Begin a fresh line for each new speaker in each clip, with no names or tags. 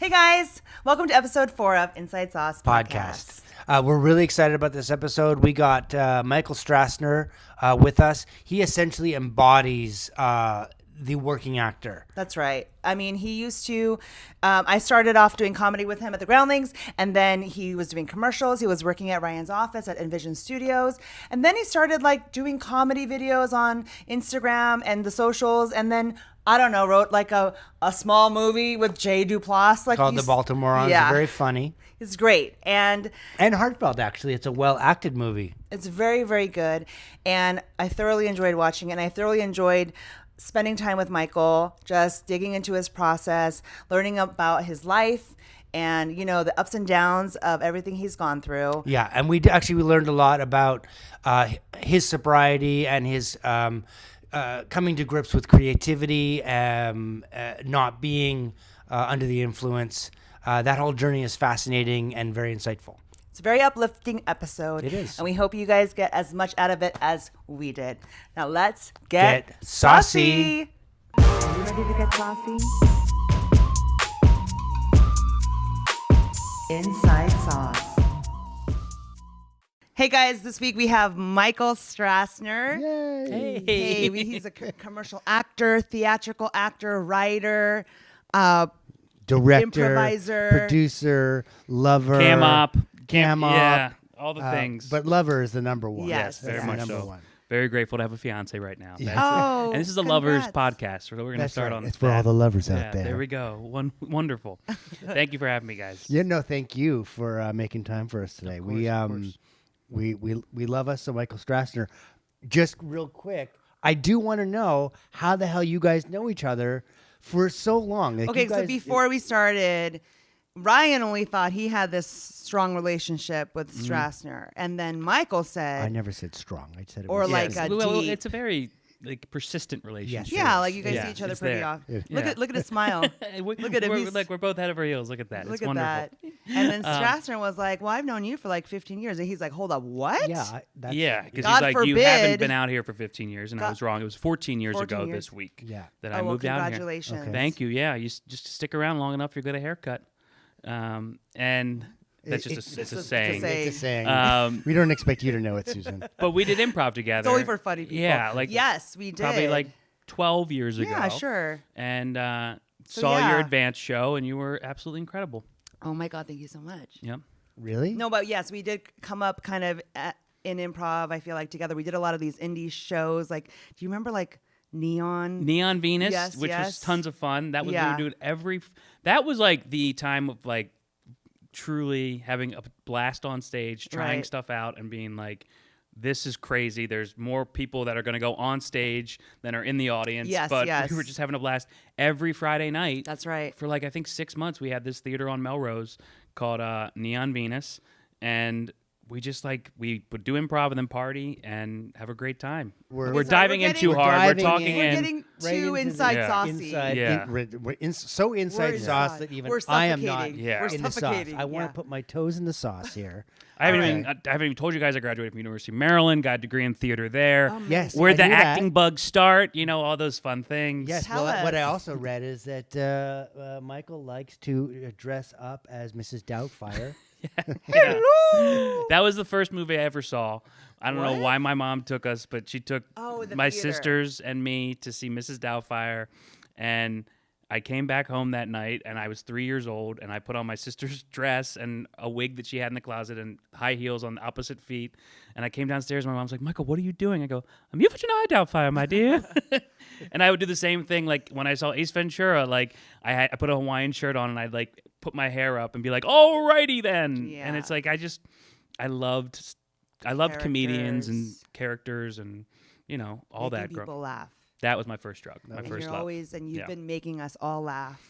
Hey guys, welcome to episode 4 of Inside Sauce Podcast.
We're really excited about this episode. We got Michael Strassner with us. He essentially embodies the working actor.
That's right. I mean, he used to, I started off doing comedy with him at the Groundlings, and then he was doing commercials. He was working at Ryan's office at Envision Studios. And then he started like doing comedy videos on Instagram and the socials. And then, I don't know, wrote like a small movie with Jay Duplass. Like
Called The Baltimorons.
Yeah.
Very funny.
It's great. And
heartfelt, actually. It's a well-acted movie.
it's very, very good. And I thoroughly enjoyed watching it. And I thoroughly enjoyed spending time with Michael, just digging into his process, learning about his life and, you know, the ups and downs of everything he's gone through.
Yeah, and we learned a lot about his sobriety and his coming to grips with creativity, not being under the influence. That whole journey is fascinating and very insightful.
It's a very uplifting episode.
It is.
And we hope you guys get as much out of it as we did. Now let's get
saucy.
Are you ready to get saucy? Inside Sauce. Hey guys, this week we have Michael Strassner.
Yay.
Hey, he's a commercial actor, theatrical actor, writer,
Director,
improviser,
producer, lover,
Cam op.
Yeah,
all the things.
But lover is the number one.
Yes,
very
yes.
much
number
so.
one.
Very grateful to have a fiance right now.
Yeah.
Oh,
and this is the Lovers
congrats.
podcast. So we're going to
That's
start
right.
on
It's for all the lovers out there.
There we go. Wonderful. Thank you for having me, guys.
Yeah, no, thank you for making time for us today.
Of course.
We love us some Michael Strassner. Just real quick, I do want to know how the hell you guys know each other for so long. Like,
Okay,
you
so
guys-
before we started, Ryan only thought he had this strong relationship with Strassner, and then Michael said,
I never said strong. I said it
Or
was
like
Yes.
a
well,
deep-
it's a very persistent relationship.
"Yeah, like you guys
Yeah,
see each other
it's
pretty
there.
often."
Yeah.
Look at his smile.
Look
at him. He's-
We're both head over heels. Look at that.
Look
It's
at
wonderful.
that. And then Strassner was like, "Well, I've known you for like 15 years," and he's like, "Hold up, what?"
Yeah, that's,
Yeah, because
God
he's like, you
forbid.
haven't been out here for 15 years, and I
God-
was wrong. It was 14 years
14
ago
years.
this week
Yeah.
that
Oh,
I
well,
moved out here.
congratulations.
Okay.
Thank you. Yeah, just stick around long enough, you'll get a haircut. And that's just it's a saying.
It's a saying.
Um,
We don't expect you to know it, Susan.
but we did improv together.
It's only for funny people.
Yeah, like
yes, we did.
probably like 12 years ago.
yeah, sure.
And
So,
saw
yeah.
your advanced show, and you were absolutely incredible.
Oh my God, thank you so much.
Yep.
Really?
No, but yes, we did come up kind of in improv. I feel like together we did a lot of these indie shows. Like, do you remember like Neon?
Neon Venus,
Yes,
which
yes.
was tons of fun. That was
Yeah.
we would do it that was like the time of like truly having a blast on stage, trying
Right.
stuff out and being like, this is crazy. There's more people that are going to go on stage than are in the audience.
Yes,
but
yes.
we were just having a blast every Friday night.
That's right.
For like, I think 6 months, we had this theater on Melrose called Neon Venus. And we just like, we would do improv and then party and have a great time.
We're-
We're
So
diving
we're
in
getting-
too hard. We're
diving
talking
in.
We're
in.
getting
Right
too
into
inside
the-
saucy.
Inside,
Yeah.
so inside
We're
sauce
inside.
that even
We're
I am not
suffocating.
Yeah.
We're
in the sauce.
suffocating.
I want
yeah.
to put my toes in the sauce here.
I haven't
Okay.
even told you guys I graduated from University of Maryland, got a degree in theater there.
Yes,
Where
I
the
knew that.
acting bugs start, all those fun things.
Yes,
Tell
well, what I
us.
also read is that Michael likes to dress up as Mrs. Doubtfire.
Hello. That was the first movie I ever saw. I don't know
What?
why my mom took us, but she took
Oh, the
my
theater.
sisters and me to see Mrs. Doubtfire, and I came back home that night, and I was 3 years old, and I put on my sister's dress and a wig that she had in the closet and high heels on the opposite feet, and I came downstairs, and my mom's like, Michael, what are you doing? I go, I'm you Eye Doubtfire, my dear. And I would do the same thing, like when I saw Ace Ventura, like I put a Hawaiian shirt on, and I'd like put my hair up and be like, alrighty then.
Yeah.
And it's like, I loved comedians and characters and, all
Making
that.
people laugh.
That was my first drug, my
And
first
you're
love.
always, and you've
Yeah.
been making us all laugh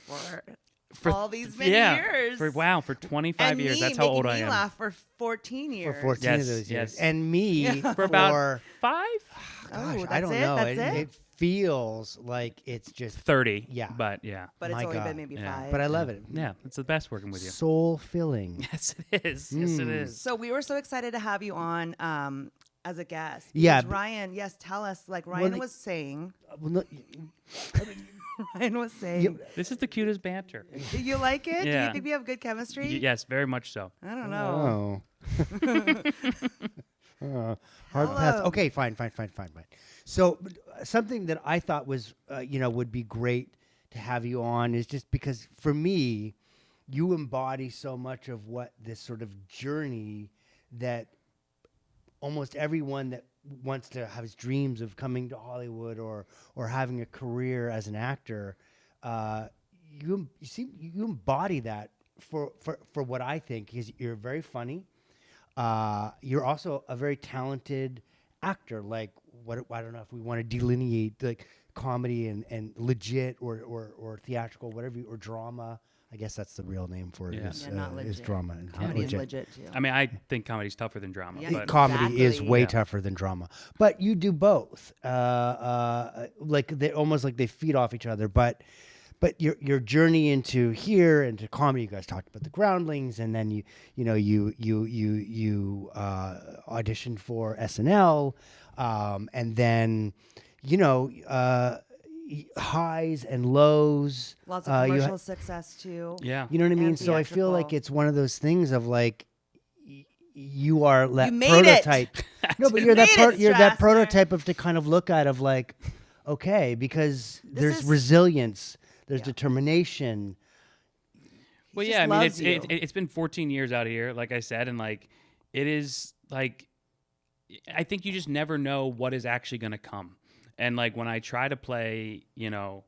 For
all these many
yeah,
years.
For 25
and
years.
me
That's how old I
making me
am.
laugh for 14 years.
For 14
Yes,
of those years.
yes.
And me
Yeah.
For about 5?
Oh,
gosh,
that's
I don't
it?
know.
That's it?
It feels like it's just
30.
Yeah.
But yeah.
But it's
My
only
God.
been maybe
Yeah.
5.
but I love it.
Yeah, it's the best working with you.
Soul filling.
Yes, it is. Yes, it is.
So we were so excited to have you on as a guest.
Yeah,
Because Ryan, yes, tell us. Like
Well,
Ryan was saying.
Well, no,
Ryan was saying.
This is the cutest banter.
You like it? Do
Yeah.
you think we have good chemistry?
Yes, very much so.
I don't know.
Hard pass.
Hello.
Okay, fine. So something that I thought was, would be great to have you on is just because for me, you embody so much of what this sort of journey that almost everyone that wants to have dreams of coming to Hollywood or having a career as an actor, you embody that for what I think is you're very funny. You're also a very talented actor. Like I don't know if we want to delineate like comedy and legit or theatrical, whatever, or drama. I guess that's the real name for it.
Yeah.
Is,
Not
is
legit.
drama. And
Comedy is legit too.
I mean, I think comedy's tougher than drama.
Yeah.
But
Comedy is
Exactly.
way
Yeah.
tougher than drama, but you do both. Like they almost like they feed off each other. But your journey into comedy, you guys talked about the Groundlings, and then you auditioned for SNL, and then highs and lows.
Lots of
you
commercial success too.
yeah.
You know what I mean?
And
So I feel like
theatrical.
it's one of those things of like you are that
You made it.
prototype. No, but you're that
made it,
you're that
Strassner.
prototype of to kind of look at of like, okay, because there's
is-
resilience, there's
Yeah.
determination.
Well,
just
yeah, I mean,
loves you.
it's been 14 years out here, like I said, and like it is like I think you just never know what is actually going to come. And like when I try to play, when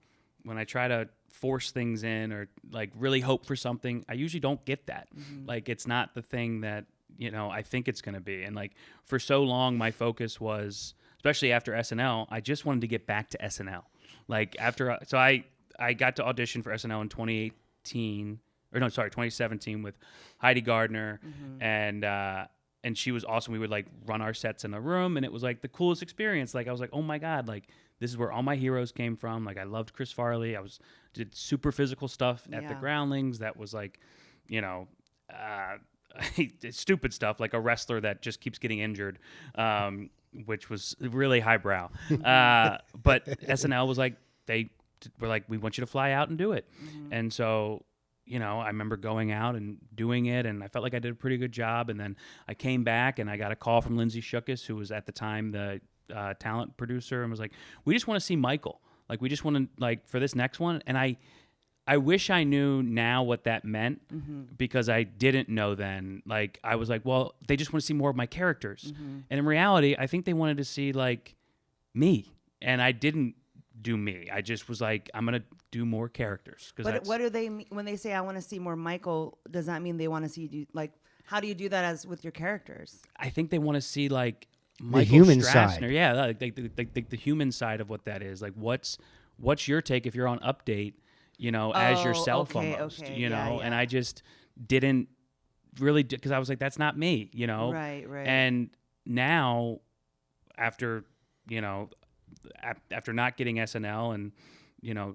I try to force things in or like really hope for something, I usually don't get that. Like it's not the thing that I think it's going to be. And like for so long, my focus was, especially after SNL, I just wanted to get back to SNL. Like so I got to audition for SNL in 2017 with Heidi Gardner, and she was awesome. We would like run our sets in a room, and it was like the coolest experience. Like I was like, oh my god, like this is where all my heroes came from. Like I loved Chris Farley. Did super physical stuff at the
Yeah.
Groundlings. That was like, stupid stuff, like a wrestler that just keeps getting injured, which was really highbrow. But SNL was like, they were like, we want you to fly out and do it. And so, I remember going out and doing it, and I felt like I did a pretty good job. And then I came back, and I got a call from Lindsay Shookus, who was at the time the talent producer, and was like, we just want to see Michael. Like, we just want to, like, for this next one. And I wish I knew now what that meant, because I didn't know then. Like, I was like, well, they just want to see more of my characters. And in reality, I think they wanted to see, like, me. And I didn't do me. I just was like, I'm going to do more characters.
What do they mean when they say I want to see more Michael? Does that mean they want to see you like? How do you do that as with your characters?
I think they want to see, like, Michael
human
Strassner.
side.
Yeah, like the human side of what that is. Like, what's your take if you're on Update, as yourself
okay,
almost,
okay, yeah.
And I just didn't really, because I was like, that's not me,
Right.
And now, after after not getting SNL, and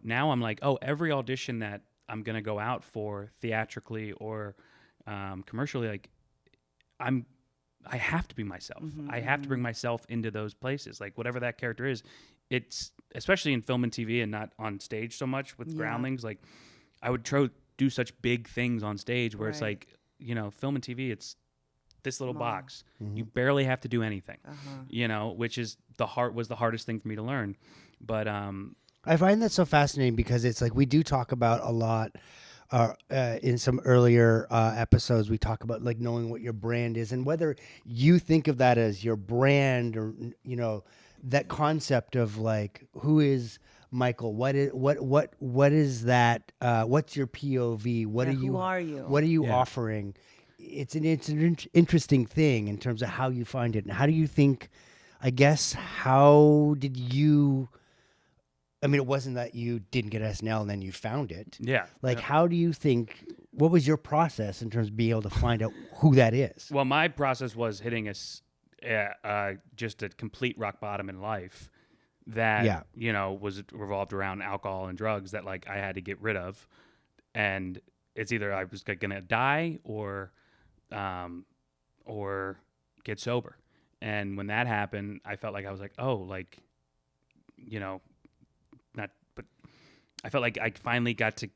now I'm like, oh, every audition that I'm gonna go out for theatrically or commercially, like I have to be myself. I have to bring myself into those places, like whatever that character is. It's especially in film and TV and not on stage so much with Groundlings. Like I would do such big things on stage where it's
Right.
like, film and TV, it's this little
Small.
box. You barely have to do anything, which is was the hardest thing for me to learn. But
I find that so fascinating because it's like we do talk about a lot in some earlier episodes. We talk about like knowing what your brand is and whether you think of that as your brand or that concept of like who is Michael. What is that? What's your POV? What
Yeah,
are you?
who are you?
What are you
Yeah.
offering? It's an interesting thing in terms of how you find it and how do you think. I guess how did you? I mean, it wasn't that you didn't get SNL and then you found it.
yeah,
Like, how do you think? What was your process in terms of being able to find out who that is?
Well, my process was hitting just a complete rock bottom in life that was revolved around alcohol and drugs that like I had to get rid of, and it's either I was gonna die or get sober. And when that happened, I felt like I was like, oh, like, not, but I felt like I finally got to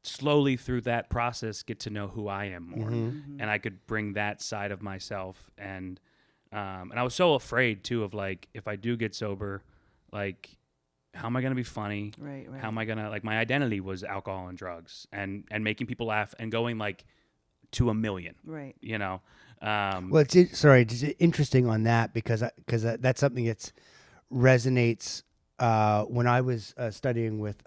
slowly through that process get to know who I am more, and I could bring that side of myself. And I was so afraid too of like, if I do get sober, like, how am I gonna be funny?
Right.
How am I gonna, like, my identity was alcohol and drugs and making people laugh and going like to 1 million.
Right.
You know.
Well, it's interesting on that because that's something that resonates. When I was studying with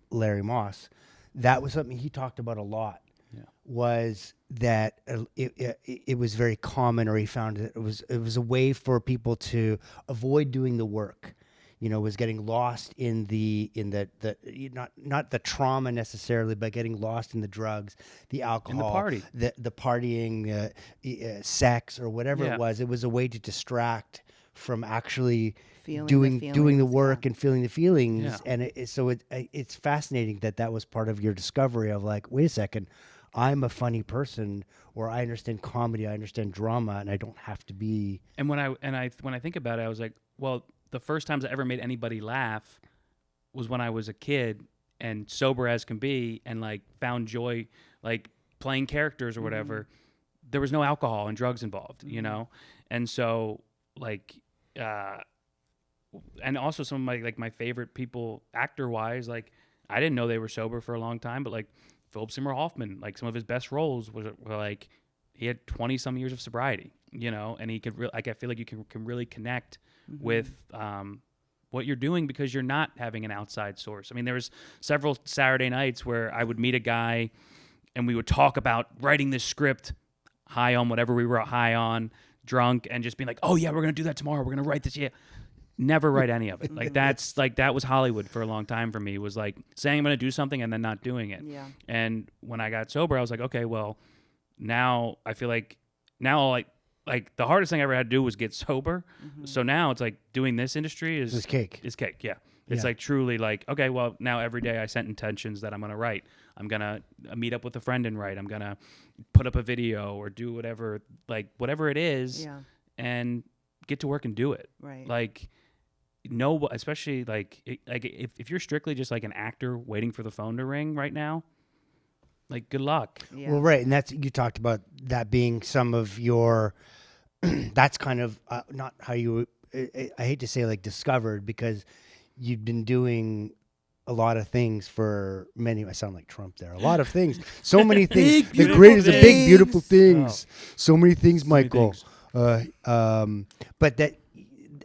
Larry Moss, that was something he talked about a lot.
Yeah.
Was that it was very common, or he found that it was a way for people to avoid doing the work. Was getting lost in the not the trauma necessarily, but getting lost in the drugs, the alcohol, the partying, sex, or whatever it was. It was a way to distract from actually doing the work and feeling the feelings.
Yeah.
And it's fascinating that was part of your discovery of like, wait a second, I'm a funny person, or I understand comedy, I understand drama, and I don't have to be.
And when I think about it, I was like, well, the first times I ever made anybody laugh was when I was a kid and sober as can be, and like found joy, like playing characters or whatever. There was no alcohol and drugs involved, and so like, and also some of my favorite people actor wise, like I didn't know they were sober for a long time, but like Philip Seymour Hoffman, like some of his best roles were like he had 20 some years of sobriety, and he could I feel like you can really connect with what you're doing because you're not having an outside source. I mean, there was several Saturday nights where I would meet a guy and we would talk about writing this script high on whatever we were high on, drunk, and just being like, oh yeah, we're going to do that tomorrow. We're going to write this. Yeah. Never write any of it. Like that's like, that was Hollywood for a long time for me, was like saying I'm going to do something and then not doing it.
Yeah.
And when I got sober, I was like, okay, well now I feel like like the hardest thing I ever had to do was get sober. So now it's like doing this industry is
cake.
It's cake, yeah. It's like truly like, okay, well now every day I set intentions that I'm gonna write. I'm gonna meet up with a friend and write. I'm gonna put up a video or do whatever it is, and get to work and do it.
Right.
Like especially if you're strictly just like an actor waiting for the phone to ring right now, like good luck.
Yeah.
Well, right, and you talked about that being some of your. That's kind of not how you. I hate to say like discovered, because you'd been doing a lot of things for many. I sound like Trump there. A lot of things, so many things. The greatest of big beautiful things. So many things, Michael. But that,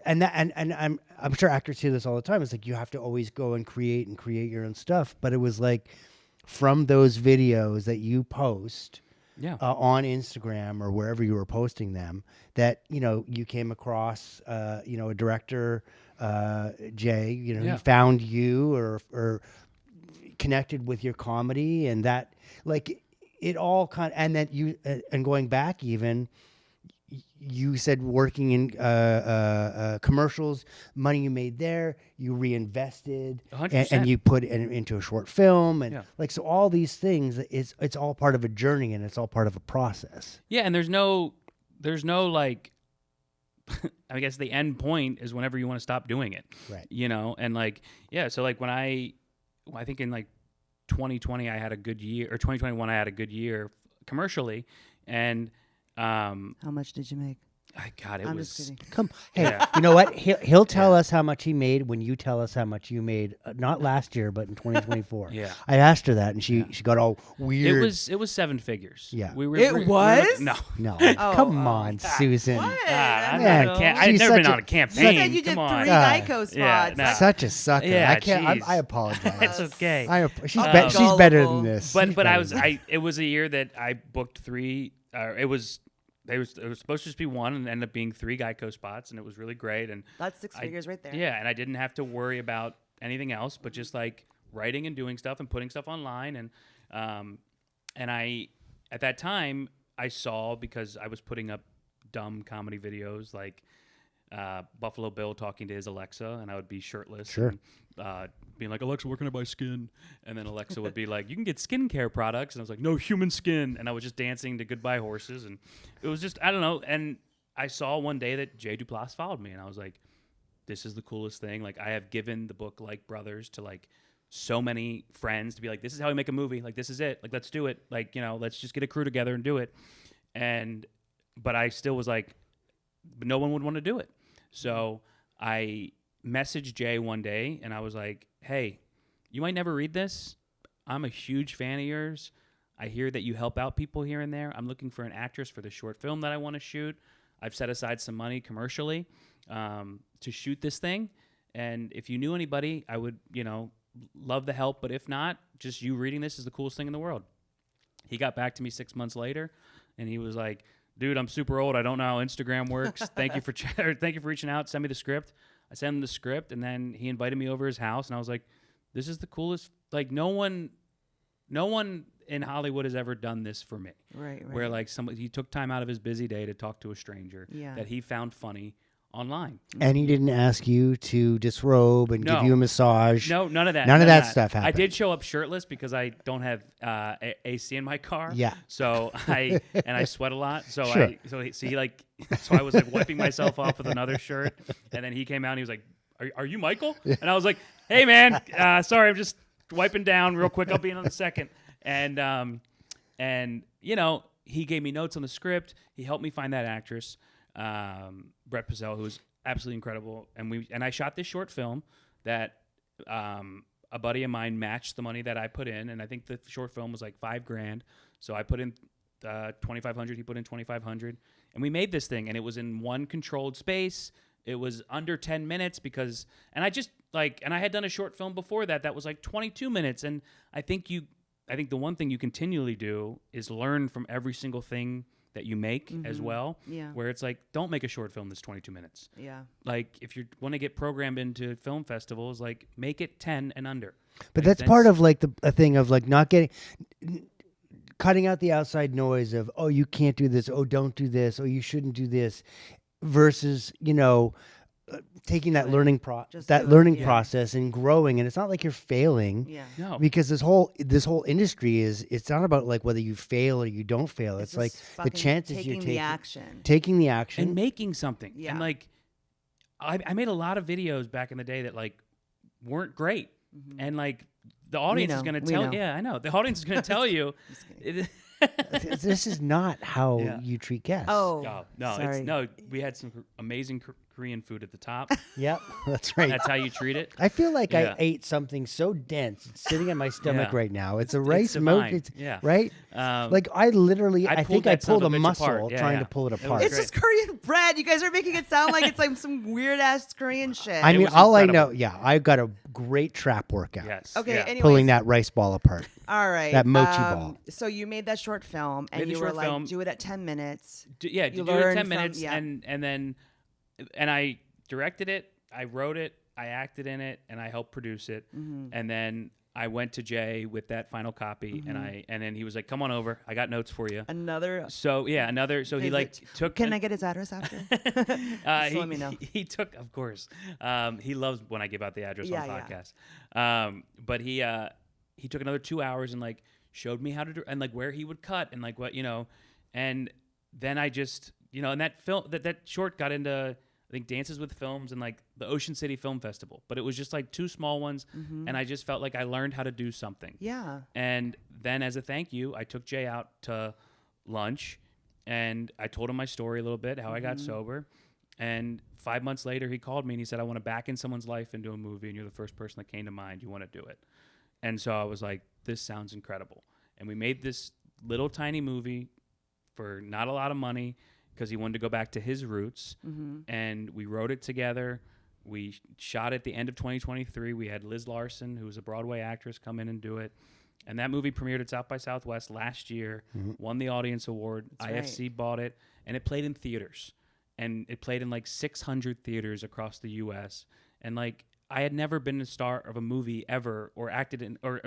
and I'm sure actors hear this all the time. It's like you have to always go and create your own stuff. But it was like from those videos that you post.
Yeah.
On Instagram or wherever you were posting them, that you came across a director, Jay, he found you or connected with your comedy, and that like it all kind of, and then you and going back even. You said working in commercials, money you made there, you reinvested, and you put it into a short film, and so all these things, it's all part of a journey and it's all part of a process.
Yeah, and there's no like, I guess the end point is whenever you want to stop doing it,
right?
And like so like when I think in like 2020 I had a good year, or 2021 I had a good year commercially, and.
How much did you make?
I'm
just kidding.
Come, hey, you know what? He'll tell us how much he made when you tell us how much you made. Not last year, but in 2024.
Yeah,
I asked her that, and she got all weird.
It was 7 figures.
Yeah,
it was.
No.
Come on, Susan.
What?
I've never been on a campaign.
You said you did 3 Geico spots.
Such a sucker.
Yeah,
I can't. I apologize.
It's okay.
She's better than this.
But it was a year that I booked 3. It was supposed to just be 1 and ended up being 3 Geico spots, and it was really great. And
that's 6 figures right there.
Yeah, and I didn't have to worry about anything else, but just like writing and doing stuff and putting stuff online. And I at that time I saw, because I was putting up dumb comedy videos like Buffalo Bill talking to his Alexa, and I would be shirtless.
Sure.
And, being like, Alexa, where can I buy skin? And then Alexa would be like, you can get skincare products. And I was like, no, human skin. And I was just dancing to Goodbye Horses. And it was just, I don't know. And I saw one day that Jay Duplass followed me. And I was like, this is the coolest thing. Like, I have given the book like brothers to like so many friends to be like, this is how we make a movie. Like, this is it. Like, let's do it. Like, let's just get a crew together and do it. But I still was like, no one would want to do it. So I messaged Jay one day and I was like, hey, you might never read this. I'm a huge fan of yours. I hear that you help out people here and there. I'm looking for an actress for the short film that I want to shoot. I've set aside some money commercially to shoot this thing. And if you knew anybody, I would, love the help. But if not, just you reading this is the coolest thing in the world. He got back to me 6 months later, and he was like, dude, I'm super old. I don't know how Instagram works. Thank you for reaching out. Send me the script. I sent him the script, and then he invited me over his house, and I was like, this is the coolest. Like, no one in Hollywood has ever done this for me.
Right.
Where like he took time out of his busy day to talk to a stranger that he found funny online.
And he didn't ask you to disrobe and give you a massage.
No, none of that.
None of that stuff happened.
I did show up shirtless because I don't have AC in my car.
Yeah.
So I sweat a lot. So
Sure.
So I was like wiping myself off with another shirt, and then he came out and he was like, "Are you Michael?" And I was like, "Hey man, sorry, I'm just wiping down real quick. I'll be in a second." And he gave me notes on the script. He helped me find that actress, Brett Pizzell, who was absolutely incredible. And I shot this short film that a buddy of mine matched the money that I put in, and I think the short film was like $5,000. So I put in $2,500. He put in $2,500, and we made this thing. And it was in one controlled space. It was under 10 minutes and I had done a short film before that was like 22 minutes. And I think the one thing you continually do is learn from every single thing that you make as well.
Yeah.
Where it's like, don't make a short film that's 22 minutes.
Yeah.
Like, if you want to get programmed into film festivals, like, make it 10 and under.
But that's part of like a thing of like not cutting out the outside noise of, oh, you can't do this. Oh, don't do this. Oh, you shouldn't do this. Versus, taking that learning process and growing. And it's not like you're failing.
Yeah.
No.
Because this whole industry it's not about like whether you fail or you don't fail. It's like the chances you're taking the action
and making something.
Yeah.
And like, I made a lot of videos back in the day that like weren't great. And like the audience is going to tell. Yeah, I know. The audience is going to tell you.
This is not how you treat guests.
Oh,
no,
sorry.
We had some amazing Korean food at the top.
Yep, that's right.
That's how you treat it.
I feel like I ate something so dense. It's sitting in my stomach right now. It's a rice mochi. Right?
Like
I literally, I think I pulled a muscle
apart.
trying to pull it apart.
It's just Korean bread. You guys are making it sound like it's like some weird ass Korean shit.
I mean,
was
all
incredible.
I know, I got a great trap workout.
Yes.
Okay,
Yeah.
anyways.
Pulling that rice ball apart.
All right.
That mochi ball.
So you made that short film, and
Made the
you were
short
like,
film.
do it at 10 minutes.
Do
You
it in
learn
10
from-
minutes,
yeah.
and I directed it, I wrote it, I acted in it, and I helped produce it. And then I went to Jay with that final copy, and then he was like, "Come on over, I got notes for you."
Another.
So he like took.
Can I get his address after? Just let me know.
He took, of course. He loves when I give out the address on
Yeah.
podcasts. But he took another 2 hours and like showed me how to do and like where he would cut and like what and then I just and that film that short got into I think Dances with Films and like the Ocean City Film Festival, but it was just like two small ones, and I just felt like I learned how to do something.
Yeah.
And then as a thank you, I took Jay out to lunch, and I told him my story a little bit, how I got sober. And 5 months later, he called me and he said, "I want to back in someone's life and do a movie, and you're the first person that came to mind. You want to do it?" And so I was like, "This sounds incredible." And we made this little tiny movie for not a lot of money because he wanted to go back to his roots. And we wrote it together. We shot it at the end of 2023. We had Liz Larson, who was a Broadway actress, come in and do it. And that movie premiered at South by Southwest last year, won the Audience Award.
That's
IFC bought it, and it played in theaters. And it played in like 600 theaters across the U.S. And like I had never been a star of a movie ever or acted in or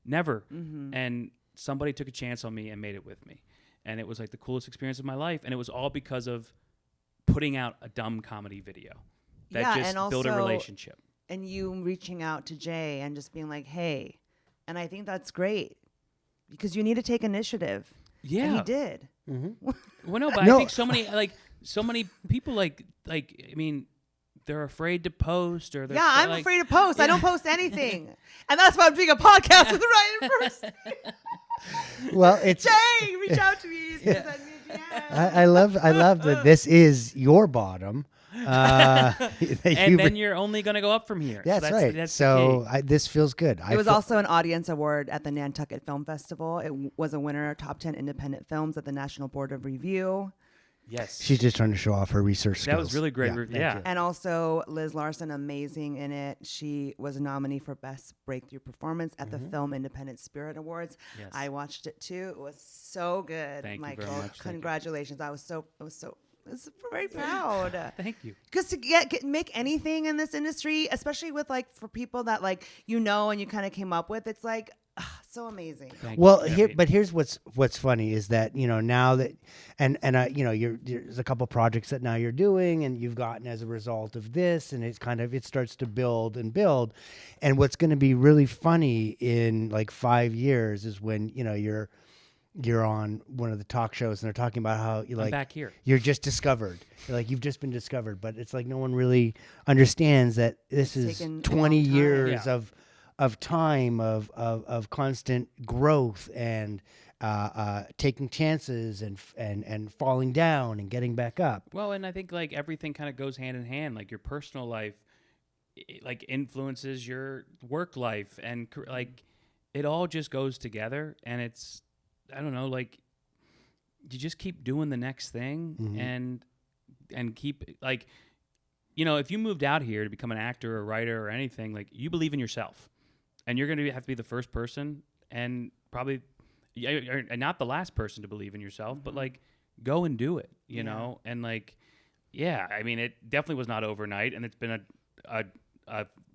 never. And somebody took a chance on me and made it with me. And it was like the coolest experience of my life. And it was all because of putting out a dumb comedy video that just
and
built a
also-
relationship.
And you reaching out to Jay and just being like, hey. And I think that's great because you need to take initiative.
Yeah.
And he did.
Well, no, but
No.
I think so many people I mean, they're afraid to post or they're
Yeah, I'm
like,
afraid to post. I don't post anything. And that's why I'm doing a podcast with Ryan first.
Well, it's
Jay, reach out to me. Send me a DM.
I love that this is your bottom. That
and
you've-
then you're only going to go up from here.
that's
so
right.
That's
so
the key.
this feels good.
It was also an audience award at the Nantucket Film Festival. It was a winner of top 10 independent films at the National Board of Review.
Yes.
She's just trying to show off her research skills.
That was really great.
Thank
Yeah.
you.
And also Liz Larson, amazing in it. She was a nominee for Best Breakthrough Performance at the Film Independent Spirit Awards.
Yes.
I watched it too. It was so good,
Thank you
Michael.
very much. Thank you.
Congratulations. I was very proud.
Thank you.
Because to make anything in this industry, especially with like for people that like and you kind of came up with, it's like so amazing.
Thank
Well,
you.
here's what's funny is that now that there's a couple projects that now you're doing and you've gotten as a result of this, and it starts to build and build, and what's going to be really funny in like 5 years is when you're on one of the talk shows and they're talking about how
I'm back here.
you're just discovered. You've just been discovered, but it's like no one really understands that this is
taken a
20
long time.
years
Yeah.
of time of constant growth and taking chances and falling down and getting back up.
Well, and I think like everything kind of goes hand in hand. Like your personal life, like influences your work life, and like it all just goes together. And it's, I don't know, like you just keep doing the next thing and keep like, if you moved out here to become an actor or writer or anything, like you believe in yourself, and you're going to have to be the first person and probably and not the last person to believe in yourself, but like go and do it, you know? And like, yeah, I mean, it definitely was not overnight, and it's been a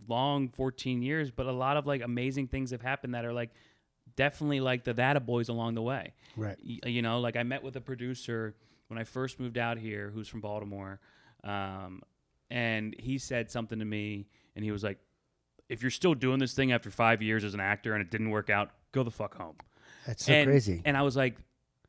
long 14 years, but a lot of like amazing things have happened that are like definitely like the That Boys along the way.
Right.
Like I met with a producer when I first moved out here who's from Baltimore, and he said something to me, and he was like, if you're still doing this thing after 5 years as an actor and it didn't work out, go the fuck home.
That's so crazy.
And I was like,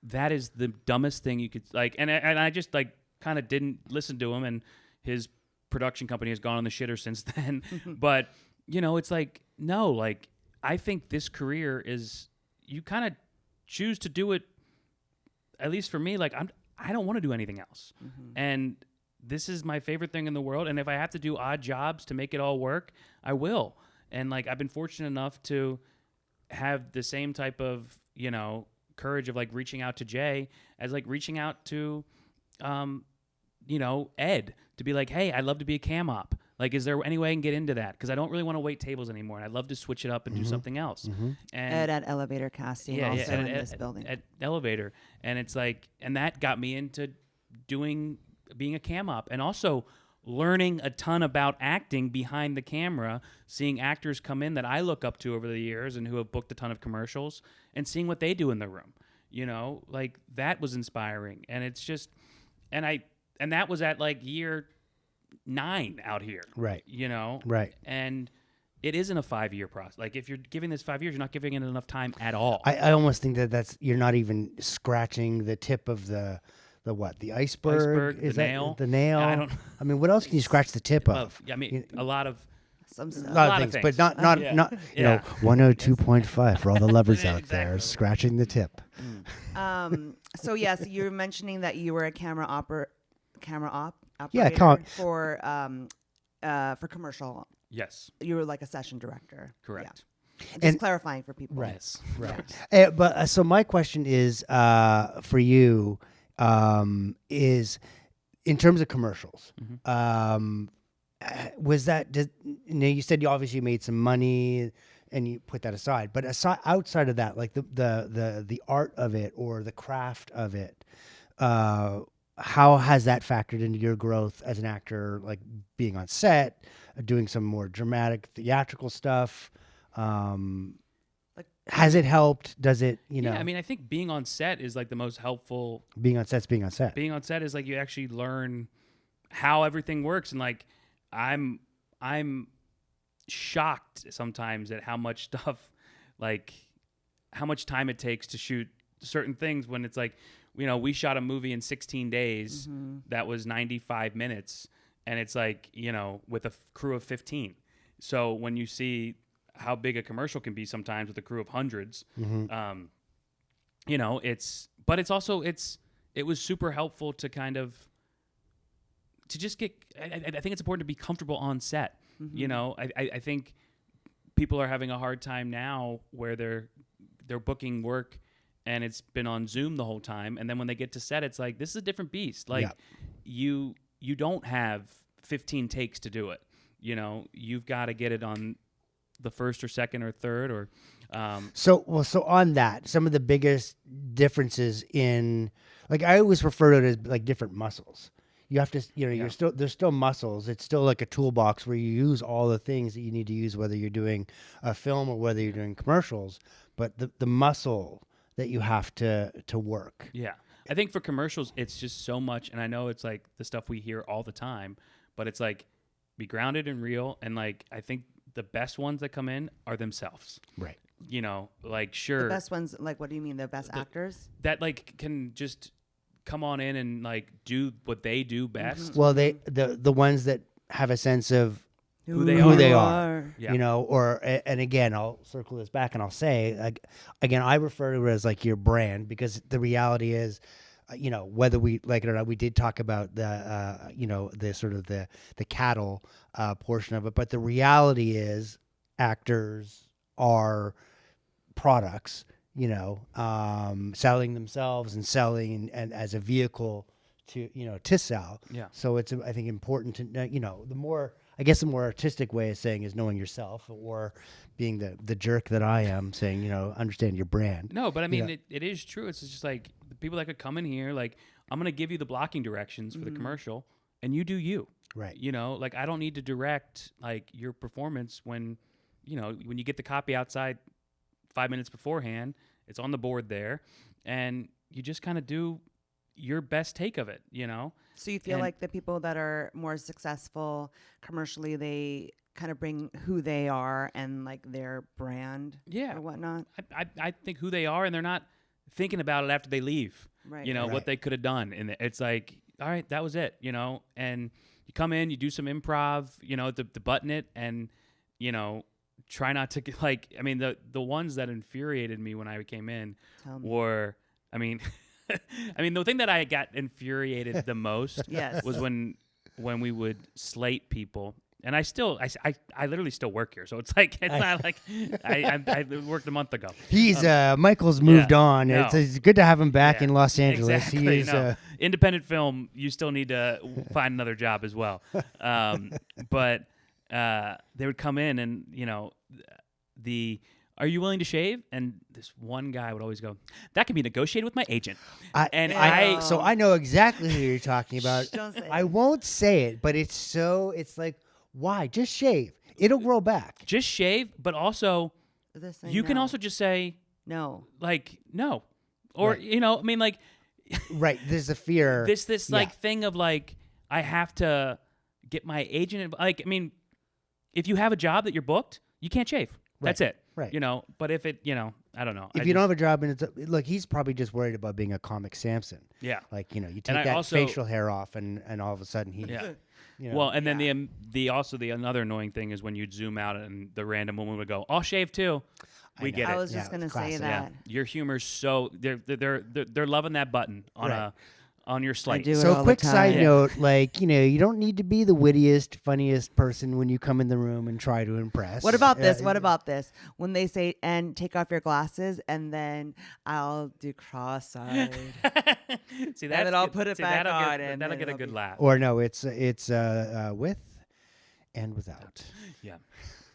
that is the dumbest thing you could like. And I just like kind of didn't listen to him, and his production company has gone on the shitter since then. But it's like, no, like I think this career is, you kind of choose to do it. At least for me, like I don't want to do anything else, and this is my favorite thing in the world. And if I have to do odd jobs to make it all work, I will. And like I've been fortunate enough to have the same type of courage of like reaching out to Jay as like reaching out to Ed to be like, hey, I'd love to be a cam op. Like, is there any way I can get into that? Because I don't really want to wait tables anymore, and I'd love to switch it up and do something else. And
Ed at Elevator Casting, also in this building.
At Elevator. And it's like, and that got me into being a cam op, and also learning a ton about acting behind the camera, seeing actors come in that I look up to over the years and who have booked a ton of commercials, and seeing what they do in the room. Like that was inspiring. And it's just, and that was at like year 9 out here.
Right. Right.
And it isn't a 5-year process. Like if you're giving this 5 years, you're not giving it enough time at all.
I almost think that's you're not even scratching the tip of the iceberg. Is
the
that
nail.
the nail?
Yeah,
I mean, what else can you scratch the tip of?
I mean, a lot of
Some stuff.
A lot
lot
of
of
things, but
things.
not
Yeah.
102.5 for all the lovers out there
Exactly.
scratching the tip.
So yes, you were mentioning that you were a camera operator
Yeah,
for commercial.
yes,
You were like a session director.
correct.
Yeah. Just
And-
clarifying for people.
Yes.
Right. But so my question is for you is in terms of commercials. Was that you said you obviously made some money and you put that aside, but outside of that, like the art of it or the craft of it, how has that factored into your growth as an actor, like being on set, doing some more dramatic theatrical stuff? Has it helped? Does it,
Yeah, I mean, I think being on set is like the most helpful.
being on set's being on set.
Being on set is like you actually learn how everything works, and like I'm shocked sometimes at how much stuff, like how much time it takes to shoot certain things when it's like, we shot a movie in 16 days that was 95 minutes, and it's like, with a crew of 15. So when you see how big a commercial can be sometimes with a crew of hundreds, it was super helpful to kind of to just get. I think it's important to be comfortable on set. I think people are having a hard time now where they're booking work and it's been on Zoom the whole time, and then when they get to set, it's like, this is a different beast. Like you don't have 15 takes to do it. You've got to get it on the first or second or third or.
So on that, some of the biggest differences in, like, I always refer to it as like different muscles. You have to, there's still muscles. It's still like a toolbox where you use all the things that you need to use, whether you're doing a film or whether you're doing commercials, but the muscle that you have to work.
Yeah. I think for commercials, it's just so much. And I know it's like the stuff we hear all the time, but it's like, be grounded and real. And like, I think the best ones that come in are themselves.
Right.
Like, sure.
The best ones, like, what do you mean? The best actors?
That like can just come on in and like do what they do best.
Well, the ones that have a sense of
who they
are.
Yeah.
And again, I'll circle this back and I'll say, again, I refer to it as like your brand, because the reality is, whether we like it or not, we did talk about the sort of the cattle portion of it, but the reality is actors are products, selling themselves and selling and as a vehicle to sell.
Yeah.
So it's, I think, important to know, the more artistic way of saying is knowing yourself, or being the jerk that I am, saying, understand your brand.
No, but I mean, it is true. It's just like the people that could come in here, like, I'm going to give you the blocking directions for the commercial and you do you.
Right.
Like, I don't need to direct like your performance when you get the copy outside 5 minutes beforehand, it's on the board there, and you just kind of do your best take of it,
So you feel like the people that are more successful commercially, they kind of bring who they are and like their brand or whatnot?
I think who they are, and they're not thinking about it after they leave,
Right.
What they could have done. And it's like, all right, that was it, and you come in, you do some improv, to button it, and, try not to get, like, I mean, the ones that infuriated me when I came in were, I mean, the thing that I got infuriated the most was when we would slate people. And I literally still work here, so it's like, it's not like I worked a month ago.
He's Michael's moved on.
No.
It's good to have him back in Los Angeles.
Exactly,
He is
independent film. You still need to find another job as well. But they would come in and are you willing to shave? And this one guy would always go, that can be negotiated with my agent.
So I know exactly who you're talking about.
Don't say
I won't say it, but it's like, why? Just shave. It'll grow back.
Just shave, but also you can also just say
no.
Like, no. Or,
Right.
Like,
right. There's a fear.
This like thing of like, I have to get my agent. Like, if you have a job that you're booked, you can't shave.
Right.
That's it.
Right.
But if it, I don't know.
If you don't have a job, and look, he's probably just worried about being a comic Samson.
Yeah.
Like, you take that facial hair off, and all of a sudden he.
Yeah. Well, and then the another annoying thing is when you'd zoom out and the random woman would go, I'll shave too. We get it.
I was just gonna say that.
Yeah. Your humor's so they're loving that button on your slate.
So quick side note, like, you don't need to be the wittiest, funniest person when you come in the room and try to impress.
What about this? What about this? When they say, and take off your glasses, and then I'll do cross-eyed.
See,
and then I'll put it back on. And
that'll get a good laugh.
Or no, it's with and without.
Yeah.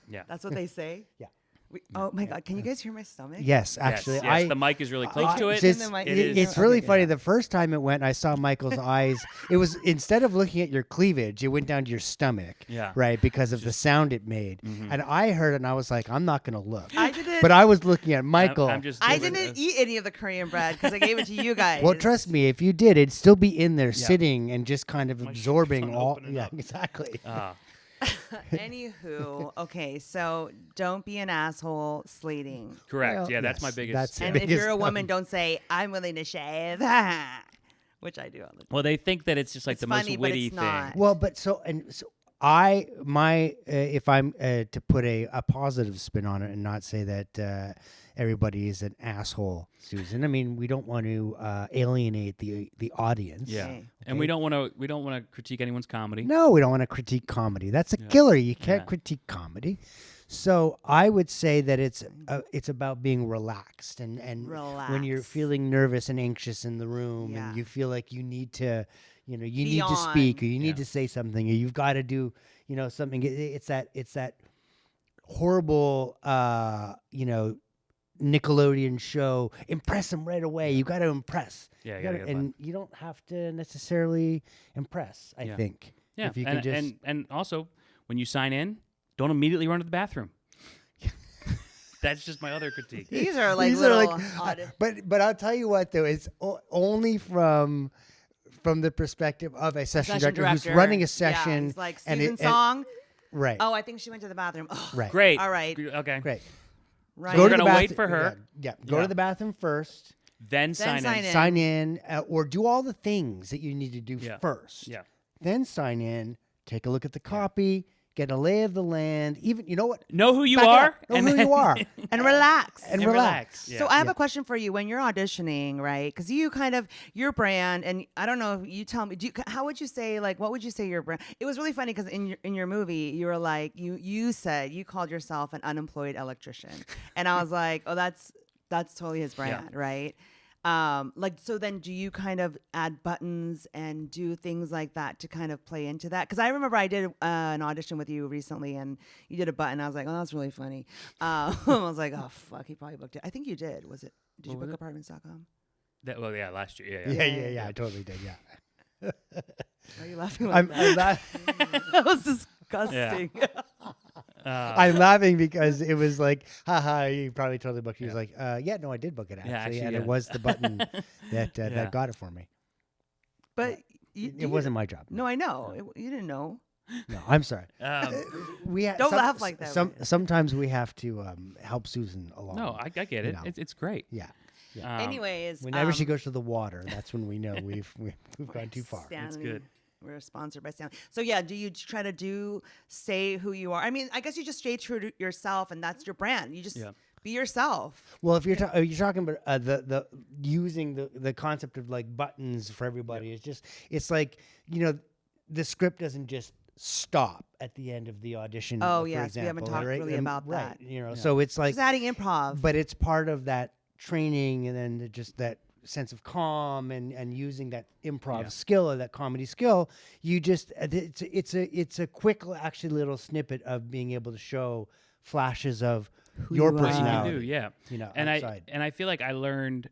Yeah.
That's what they say?
Yeah.
Oh my God! Can you guys hear my stomach?
Yes, actually,
yes, the mic is really close to it.
It's really funny. The first time it went, I saw Michael's eyes. It was, instead of looking at your cleavage, it went down to your stomach.
Yeah.
Right, because of the sound it made.
Mm-hmm.
And I heard it, and I was like, I'm not going to look.
I didn't.
But I was looking at Michael.
I didn't eat any of the Korean bread because I gave it to you guys.
Well, trust me, if you did, it'd still be in there sitting and just kind of absorbing all. Yeah, exactly.
Anywho, okay, so don't be an asshole slating.
Correct.
Well,
yeah, that's my biggest.
And if you're a woman, don't say, I'm willing to shave. which I do all the time.
Well, they think that it's just like
It's
the
funny,
most
but
witty
it's
thing.
not.
Well, but so if I'm to put a positive spin on it and not say that everybody is an asshole, Susan. I mean, we don't want to alienate the audience.
Yeah,
Okay.
and we don't want to critique anyone's comedy.
No, we don't want to critique comedy. That's a killer. You can't
Yeah.
critique comedy. So I would say that it's about being relaxed and when you're
Relax.
feeling nervous and anxious in the room
Yeah.
and you feel like you need to, you need
Be
to speak
on.
or you need to say something or you've got to do, something. It's that horrible, Nickelodeon show. Impress them right away. You got to impress.
Yeah,
You
gotta
gotta-
get a
and you don't have to necessarily impress. I
Yeah.
think.
Yeah,
If you can just
and also when you sign in, don't immediately run to the bathroom. That's just my other critique.
These are like
These are
little
like,
odd.
but I'll tell you what though, it's only from the perspective of a session director who's running a
Yeah,
session.
he's like
and
Susan
it-
Song.
right,
Oh, I think she went to the bathroom. Oh,
right,
Great.
All right.
Okay.
great.
Right.
So we're
to the
gonna wait
bathroom-
for her.
Yeah, go
Yeah.
to the bathroom first.
Then sign
sign
in.
in.
Sign in, or do all the things that you need to do
Yeah.
first.
Yeah.
Then sign in. Take a look at the copy. Get a lay of the land. Even you know what?
Know who you
Back it
are.
up. Know who you are.
And relax.
And relax.
Yeah.
So I have a question for you. When you're auditioning, right? Because you kind of your brand, and I don't know. You tell me. How would you say? Like, what would you say your brand? It was really funny because in your movie, you were like you said you called yourself an unemployed electrician, and I was like, oh, that's totally his brand, right? So then do you kind of add buttons and do things like that to kind of play into that? Because I remember I did an audition with you recently and you did a button. I was like, oh, that's really funny. I was like, oh, fuck, he probably booked it. I think you did. Did you book apartments.com?
Last year.
Yeah. I totally did. Yeah.
Are you laughing like
I'm
that?
la-
That was disgusting.
I'm laughing because it was like, haha, you probably totally booked it. He was like, no, I did book it actually,
actually,
and
yeah.
it was the button that got it for me.
But
It wasn't my job.
No, I know. You didn't know.
No, I'm sorry.
Don't laugh like that.
Sometimes we have to help Susan along.
No, I get it. It's great.
Yeah.
Anyways.
Whenever she goes to the water, that's when we know we've gone too far.
It's good.
We're sponsored by Stanley. So yeah, do you try to stay who you are? I mean, I guess you just stay true to yourself, and that's your brand. You just be yourself.
Well, if you're talking about the using the concept of like buttons for everybody, it's like the script doesn't just stop at the end of the audition.
Oh,
for
yes, we haven't
example,
talked
right?
really about that.
Right, so it's like
Just adding improv.
but it's part of that training and then just that sense of calm and using that improv skill or that comedy skill. You just it's a quick actually little snippet of being able to show flashes of your
you are.
personality.
You do, yeah. And
outside.
I feel like I learned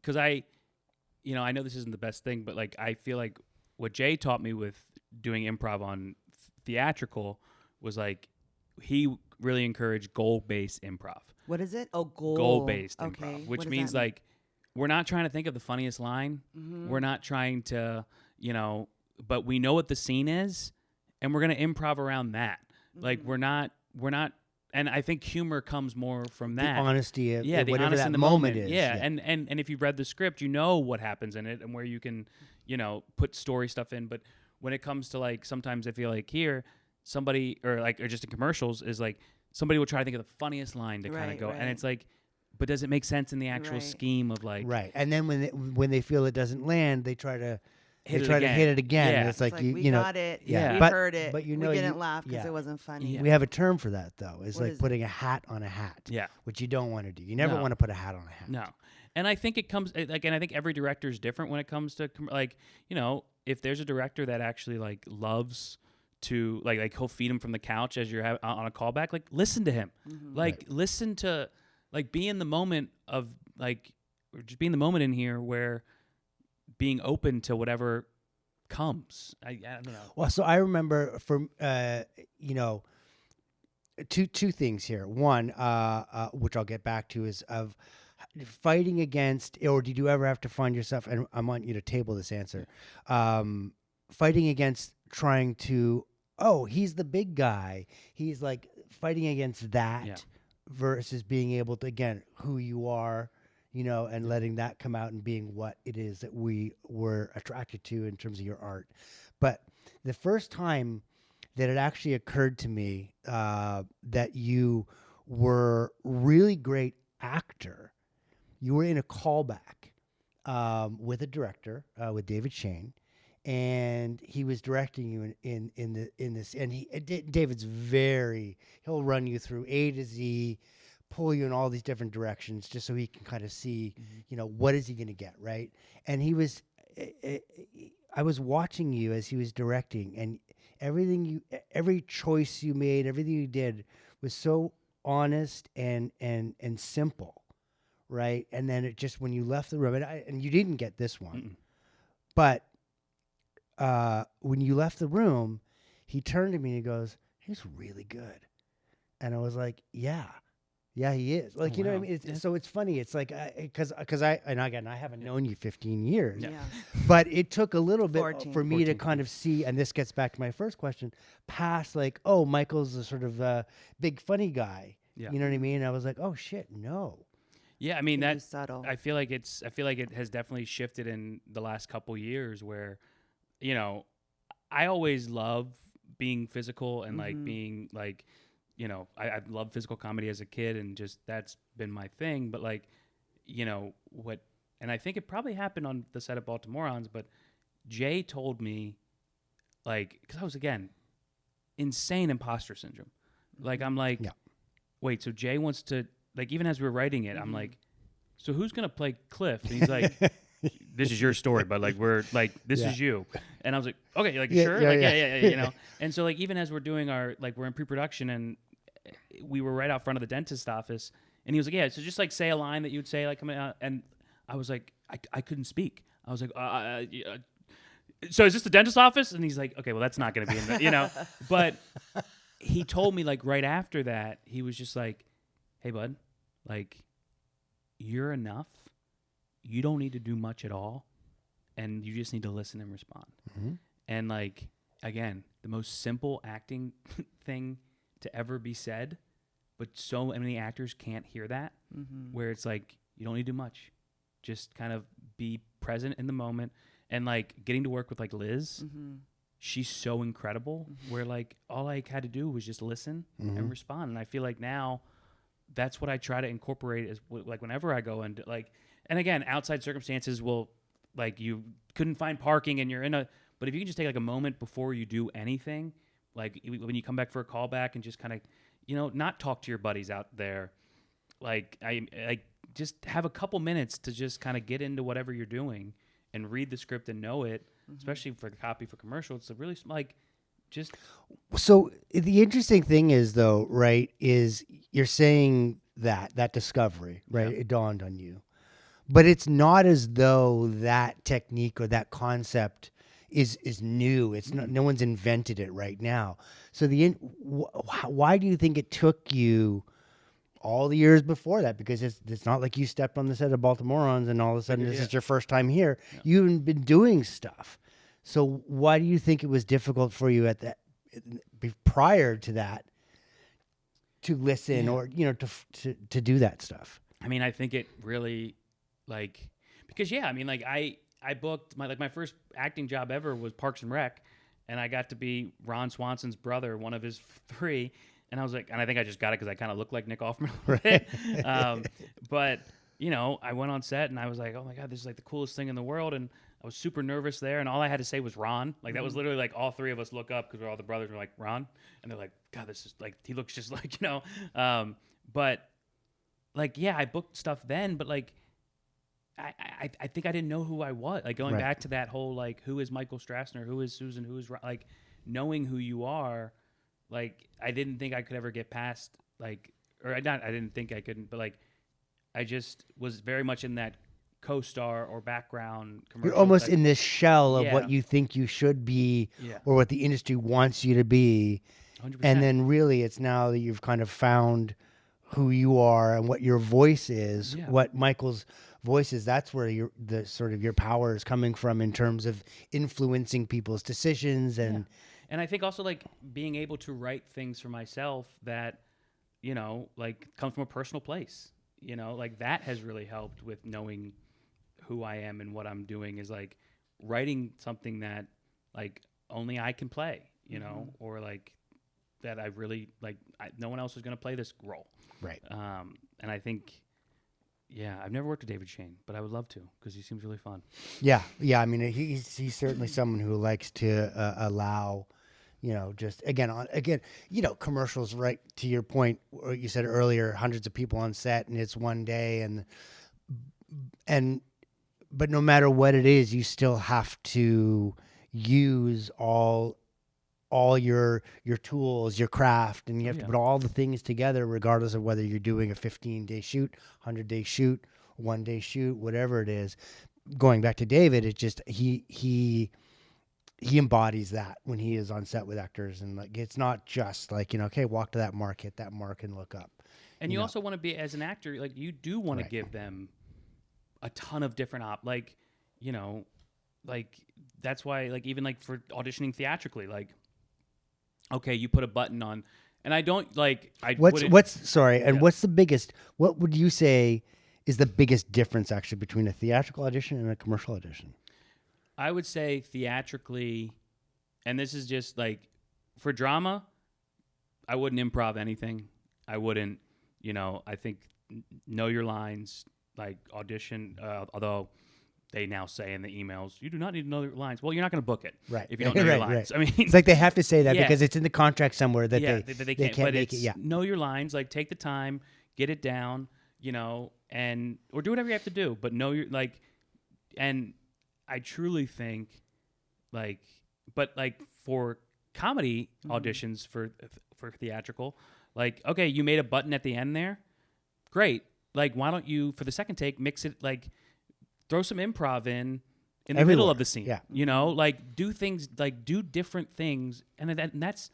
because I know this isn't the best thing, but like I feel like what Jay taught me with doing improv on theatrical was like he really encouraged goal-based improv.
What is it? Oh,
Goal-based
Okay.
improv,
What
which
does
means
that mean?
like we're not trying to think of the funniest line.
Mm-hmm.
We're not trying to, but we know what the scene is, and we're gonna improv around that. Like
Mm-hmm.
we're not, and I think humor comes more from
the
that.
honesty of
Yeah, the
whatever
honest
that
in the
moment is.
Yeah, and if you've read the script, you know what happens in it and where you can, put story stuff in. But when it comes to like, sometimes I feel like here, somebody or just in commercials is like somebody will try to think of the funniest line to kind of
Right,
go,
right.
and it's like, but does it make sense in the actual
Right.
scheme of like
Right, and then when they feel it doesn't land, they try to
Hit it
to
again.
hit it again.
Yeah.
And it's like,
we
you know,
got it.
yeah.
We
But-
heard it.
but
we didn't laugh because it wasn't funny.
Yeah.
we have a term for that though. It's
What
like
is
putting a hat on a hat.
Yeah.
which you don't want to do. You never
No.
want to put a hat on a hat.
No. And I think it comes and I think every director is different when it comes to if there's a director that actually like loves to like he'll feed him from the couch as you're on a callback, like listen to him.
Mm-hmm.
Like listen to like be in the moment of like or just be in the moment in here where being open to whatever comes. I don't know.
Well, so I remember from two things here. One, which I'll get back to, is of fighting against, or did you ever have to find yourself? And I want you to table this answer. Fighting against trying to. Oh, he's the big guy. He's like fighting against that
Yeah.
versus being able to, again, who you are. and letting that come out and being what it is that we were attracted to in terms of your art. But the first time that it actually occurred to me that you were really great actor, you were in a callback with a director, with David Shane, and he was directing you in this. And David's he'll run you through A to Z, pull you in all these different directions, just so he can kind of see, what is he going to get, right? And I was watching you as he was directing, and every choice you made, everything you did was so honest and simple, right? And then it just, when you left the room, and you didn't get this one, but when you left the room, he turned to me and he goes, "He's really good," and I was like, "Yeah." Yeah, he is. Like, what I mean? So it's funny. It's like, because I haven't known you 15 years, but it took a little bit for me to kind of see, and this gets back to my first question, past like, oh, Michael's a sort of big funny guy. Yeah. You know what I mean? I was like, oh shit, no.
Yeah, I mean,
that's subtle.
I feel like it has definitely shifted in the last couple years where, I always love being physical and like being like, I loved physical comedy as a kid, and just that's been my thing. But like, and I think it probably happened on the set of Baltimorons, but Jay told me, like, because I was, again, insane imposter syndrome. Like, I'm like, wait, so Jay wants to, like, even as we were writing it, I'm like, so who's going to play Cliff? And he's like, this is your story, but like, we're like, this is you. And I was like, okay, like, sure? Yeah, And so like, even as we're doing we're in pre-production, and we were right out front of the dentist office, and he was like, yeah, so just like say a line that you'd say like coming out. And I was like, I couldn't speak. I was like, so is this the dentist office? And he's like, okay, well, that's not going to be in the, but he told me like right after that, he was just like, hey bud, like, you're enough. You don't need to do much at all, and you just need to listen and respond. And like, again, the most simple acting thing to ever be said, but so many actors can't hear that, where it's like, you don't need to do much. Just kind of be present in the moment. And like, getting to work with like Liz, she's so incredible, where like, all I had to do was just listen and respond. And I feel like now that's what I try to incorporate is like, whenever I go into like, and again, outside circumstances will, like, you couldn't find parking and you're but if you can just take like a moment before you do anything, like when you come back for a callback and just kind of, not talk to your buddies out there, like I just have a couple minutes to just kind of get into whatever you're doing and read the script and know it, especially for the copy for commercial. It's a really like just.
So the interesting thing is though, right, is you're saying that discovery, right? Yeah. It dawned on you. But it's not as though that technique or that concept is new. It's not. No one's invented it right now. So why do you think it took you all the years before that? Because it's not like you stepped on the set of Baltimorons and all of a sudden this is your first time here. Yeah. You haven't been doing stuff. So why do you think it was difficult for you prior to that to listen or to do that stuff?
I mean, I think it really. Like, because I mean, like I booked my first acting job ever was Parks and Rec, and I got to be Ron Swanson's brother, one of his three, and I was like, and I think I just got it because I kind of look like Nick Offerman a little bit. But I went on set and I was like, oh my god, this is like the coolest thing in the world, and I was super nervous there, and all I had to say was Ron. Like that was literally like all three of us look up because all the brothers were like Ron, and they're like, God, this is like he looks just like but like I booked stuff then, but like. I think I didn't know who I was. Like going back to that whole like, who is Michael Strassner? Who is Susan? Who is like knowing who you are? Like I didn't think I could ever get past like, or not. I didn't think I couldn't, but like I just was very much in that co-star or background commercial.
You're almost in this shell of what you think you should be, or what the industry wants you to be, 100%. And then really it's now that you've kind of found who you are and what your voice is, what Michael's voice is. That's where the sort of your power is coming from in terms of influencing people's decisions. And
I think also like being able to write things for myself that, like comes from a personal place, you know, like that has really helped with knowing who I am and what I'm doing, is like writing something that like only I can play, you know, or like that I really like, no one else is going to play this role.
Right.
And I think, yeah, I've never worked with David Shane, but I would love to, because he seems really fun.
Yeah. I mean, he's certainly someone who likes to allow, you know, just again, you know, commercials. Right to your point, you said earlier, hundreds of people on set, and it's one day, but no matter what it is, you still have to use all your tools, your craft, and you have to put all the things together, regardless of whether you're doing a 15-day shoot, 100-day shoot, 1-day shoot, whatever it is. Going back to David, it's just he embodies that when he is on set with actors, and like it's not just like, you know, okay, walk to that mark, hit that mark, and look up.
And you also want to be, as an actor, like you do want to give them a ton of different like, you know, like that's why, like, even like for auditioning theatrically, like, okay, you put a button on, and I don't like. What's
the biggest? What would you say is the biggest difference actually between a theatrical audition and a commercial audition?
I would say theatrically, and this is just like for drama, I wouldn't improv anything. I wouldn't, you know. I think know your lines, like audition. Although they now say in the emails, you do not need to know your lines. Well, you're not going to book it,
right?
If you don't know your lines.
Right.
I mean,
it's like they have to say that because it's in the contract somewhere that
they can't make it. Yeah, know your lines. Like take the time, get it down, you know, or do whatever you have to do. But know your like, and I truly think, like, but like for comedy auditions for theatrical, like, okay, you made a button at the end there, great. Like, why don't you, for the second take, mix it, like, throw some improv in the middle of the scene. Yeah. You know, like do things, like do different things. And that's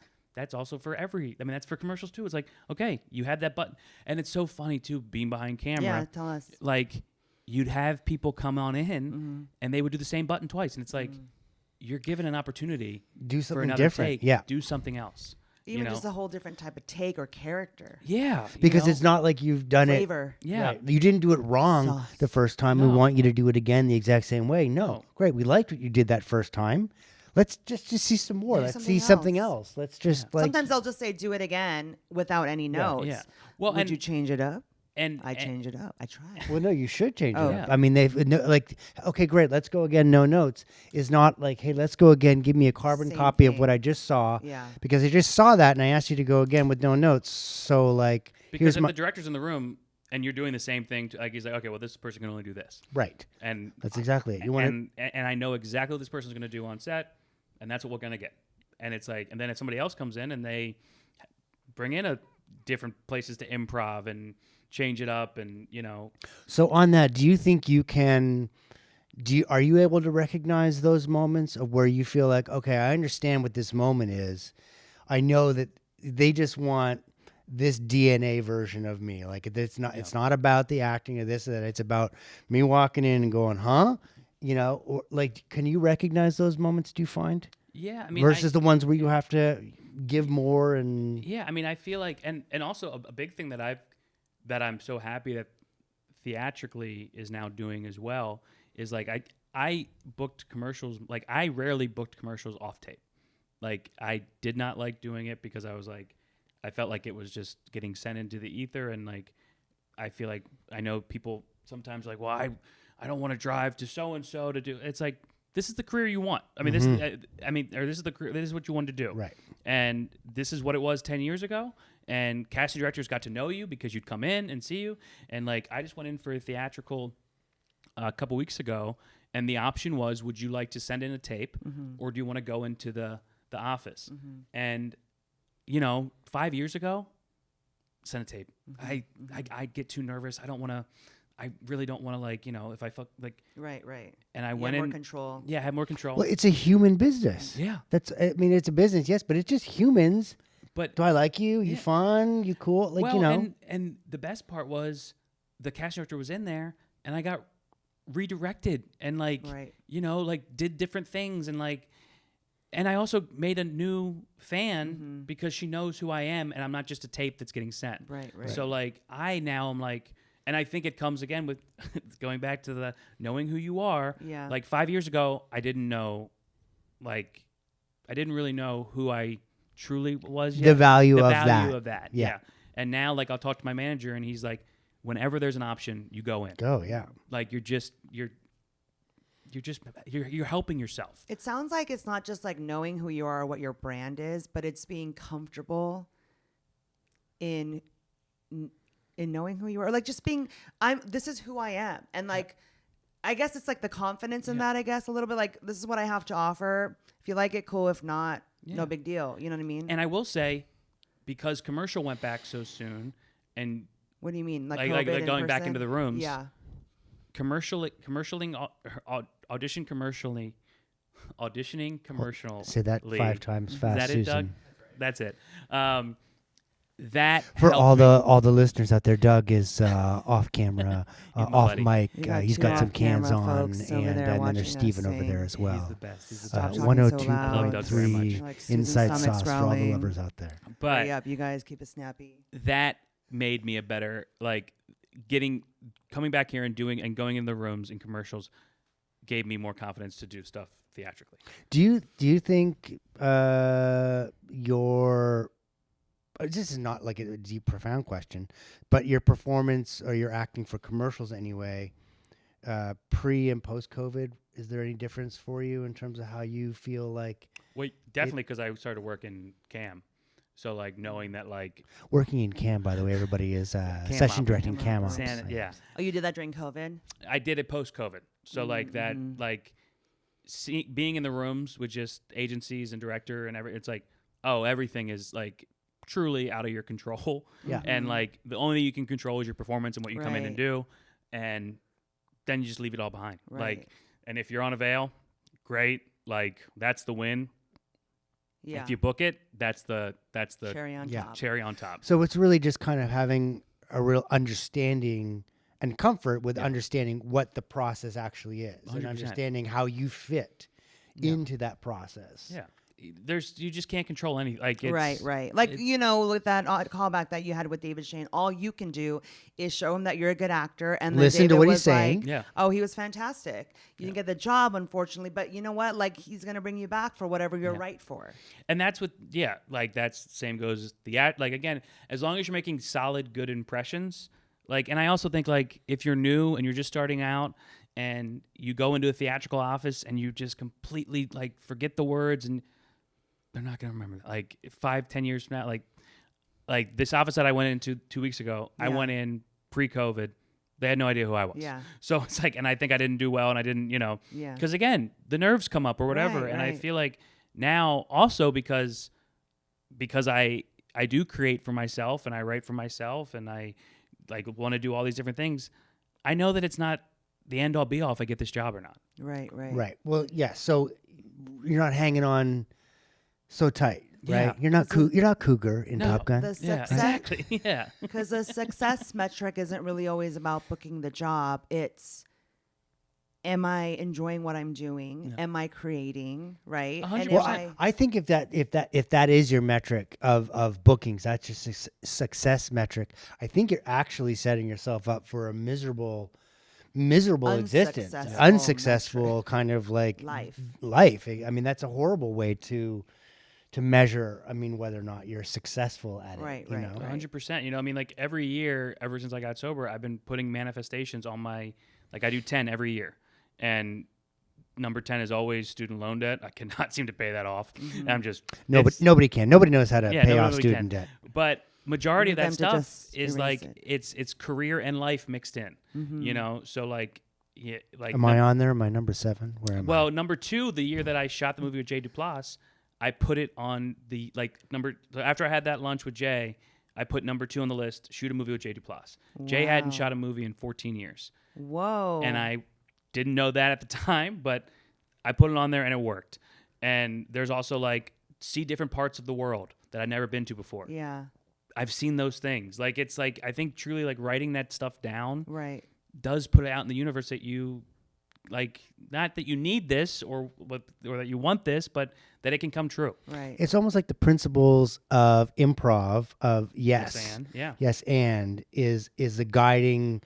also for that's for commercials too. It's like, okay, you had that button. And it's so funny too, being behind camera.
Yeah, tell us.
Like you'd have people come on in and they would do the same button twice. And it's like, you're given an opportunity.
Do something
for another
different.
Take, do something else.
Even just a whole different type of take or character.
Yeah.
Because it's not like you've done
Flavor.
it.
Yeah.
Right. You didn't do it wrong the first time.
No.
We want you to do it again the exact same way. No. Great. We liked what you did that first time. Let's just see some more. Let's see something else. Let's just like.
Sometimes they'll just say, do it again without any notes.
Yeah. Well,
would you change it up?
And
I change it up. I try.
Well, no, you should change it up.
Yeah.
I mean, like, okay, great, let's go again, no notes. Is not like, hey, let's go again, give me a carbon
Same
copy
thing.
of what I just saw.
Yeah.
Because I just saw that and I asked you to go again with no notes. So, like,
because if the director's in the room and you're doing the same thing, like he's like, okay, well, this person can only do this.
Right.
And
that's exactly it. You want
and I know exactly what this person's going to do on set, and that's what we're going to get. And it's like, and then if somebody else comes in and they bring in different places to improv and change it up, and you know.
So on that, do you think you can? Are you able to recognize those moments of where you feel like, okay, I understand what this moment is. I know that they just want this DNA version of me. Like it's not. It's not about the acting of this or that. It's about me walking in and going, huh? You know, or like, can you recognize those moments? Do you find?
Yeah, I mean,
versus the ones where you have to give more and.
Yeah, I mean, I feel like, and also a big thing that I'm so happy that theatrically is now doing as well is like I booked commercials, like I rarely booked commercials off tape. Like I did not like doing it because I was like, I felt like it was just getting sent into the ether, and like I feel like I know people sometimes like, well, I don't want to drive to so and so to do. It's like, this is the career you want. I mean, this is what you wanted to do.
Right.
And this is what it was 10 years ago. And casting directors got to know you because you'd come in and see you. And like, I just went in for a theatrical a couple weeks ago, and the option was, would you like to send in a tape, or do you want to go into the office? And you know, 5 years ago, send a tape. I get too nervous. I really don't want to, like, you know, if I fuck, like.
Right.
And I went in.
More control.
Yeah, I had more control.
Well, it's a human business.
Yeah.
I mean, it's a business, yes, but it's just humans.
But
do I like you? You fun? You cool? Like,
well,
you know.
And the best part was the casting director was in there, and I got redirected and like, you know, like did different things, and like, and I also made a new fan because she knows who I am, and I'm not just a tape that's getting sent.
Right.
So like, I now am like, And I think it comes again with going back to the knowing who you are.
Yeah.
Like 5 years ago, I didn't really know who I truly was yet.
The value
the
of
value
that.
of that.
Yeah.
Yeah. And now, like, I'll talk to my manager, and he's like, whenever there's an option, you go in.
Oh yeah.
Like, you're helping yourself.
It sounds like it's not just like knowing who you are or what your brand is, but it's being comfortable in knowing who you are. Like just being, this is who I am. And like, I guess it's like the confidence in that, I guess, a little bit like, this is what I have to offer. If you like it, cool. If not, no big deal. You know what I mean?
And I will say, because commercial went back so soon, and
what do you mean? Like
like going back into the rooms.
Yeah.
Auditioning commercially.
Say that 5 times fast,
Is that
Susan.
it, Doug? That's it. That
For
helped
all
me.
all the listeners out there, Doug is off camera,
my
off
buddy.
mic.
You got
He's
two
got some
off-camera
cans on,
folks over
and
there
then
watching
there's
us
Stephen over
sing.
there as well.
He's the best. He's the
Stop
best.
talking so loud.
I love Doug very much.
102.3
Like Susan's
Inside
stomach's
Sauce for all the
growling.
lovers out there.
But
Hurry up, you guys keep it snappy.
that made me a better, like, coming back here and going in the rooms and commercials gave me more confidence to do stuff theatrically.
Do you think your this is not like a deep, profound question, but your performance or your acting for commercials anyway, pre and post COVID, is there any difference for you in terms of how you feel like
Well, definitely, because I started working cam. So, like, knowing that, like...
working in cam, by the way, everybody is session
op.
directing cam ops.
Yeah.
Oh, you did that during COVID?
I did it post-COVID. So, like, that,
Mm-hmm.
like, being in the rooms with just agencies and director and it's like, oh, everything is, like, truly out of your control.
Yeah.
And, like, the only thing you can control is your performance and what you come in and
Right.
do. And then you just leave it all behind.
Right.
Like, and if you're on a veil, great. Like, that's the win.
Yeah.
If you book it, that's the
cherry on
Yeah.
top.
cherry on top.
So it's really just kind of having a real understanding and comfort with understanding what the process actually is, and
100%.
understanding how you fit into that process.
Yeah. You just can't control any, like, it's,
Right. Like, you know, with that callback that you had with David Shane, all you can do is show him that you're a good actor. And then
Listen to
David
what he's
was
saying.
Like,
Yeah.
oh, he was fantastic. You didn't get the job, unfortunately, but you know what? Like, he's going to bring you back for whatever you're right for.
And that's what, like, that's same goes like, again, as long as you're making solid, good impressions, like, and I also think, like, if you're new and you're just starting out and you go into a theatrical office and you just completely, like, forget the words and they're not going to remember that. Like 5-10 years from now, like this office that I went into 2 weeks ago, I
Yeah.
went in pre-COVID. They had no idea who I was.
Yeah.
So it's like, and I think I didn't do well, and I didn't,
Yeah.
because again, the nerves come up or whatever,
Right,
and I
right.
feel like now also because I do create for myself and I write for myself and I like want to do all these different things. I know that it's not the end all be all if I get this job or not.
Right.
Right. Well, yeah. So you're not hanging on so tight, right?
Yeah.
You're not you're not cougar in
No.
Top Gun.
The
Yeah,
success,
exactly. Yeah.
because the success metric isn't really always about booking the job. It's, am I enjoying what I'm doing?
Yeah.
Am I creating? Right.
100%.
And
Well,
am
I think if that is your metric of bookings, that's your success metric. I think you're actually setting yourself up for a miserable existence,
Unsuccessful
unsuccessful kind of like
life.
I mean, that's a horrible way to measure. I mean, whether or not you're successful at
Right,
it. You
right,
know?
right.
100%. I mean, like every year, ever since I got sober, I've been putting manifestations on my, like I do 10 every year. And number 10 is always student loan debt. I cannot seem to pay that off.
Mm-hmm.
I'm just,
Nobody can. Nobody knows how to
Yeah,
pay off
nobody
student
can.
debt.
but majority of
Need
that
them to
stuff
just
is
erase
like,
it.
it's career and life mixed in,
Mm-hmm.
you know? So like, yeah, like,
Am I on there? Am I number 7? Where am I?
well, number 2, the year that I shot the movie with Jay Duplass, I put it on the after I had that lunch with Jay, I put number 2 on the list, shoot a movie with Jay Duplass. Jay hadn't
Wow.
shot a movie in 14 years.
Whoa.
And I didn't know that at the time, but I put it on there and it worked. And there's also like see different parts of the world that I've never been to before.
Yeah.
I've seen those things. Like it's like I think truly like writing that stuff down
Right.
does put it out in the universe that you like not that you need this or that you want this, but that it can come true.
Right.
It's almost like the principles of improv of
Yes, and, yeah.
yes, and is a guiding.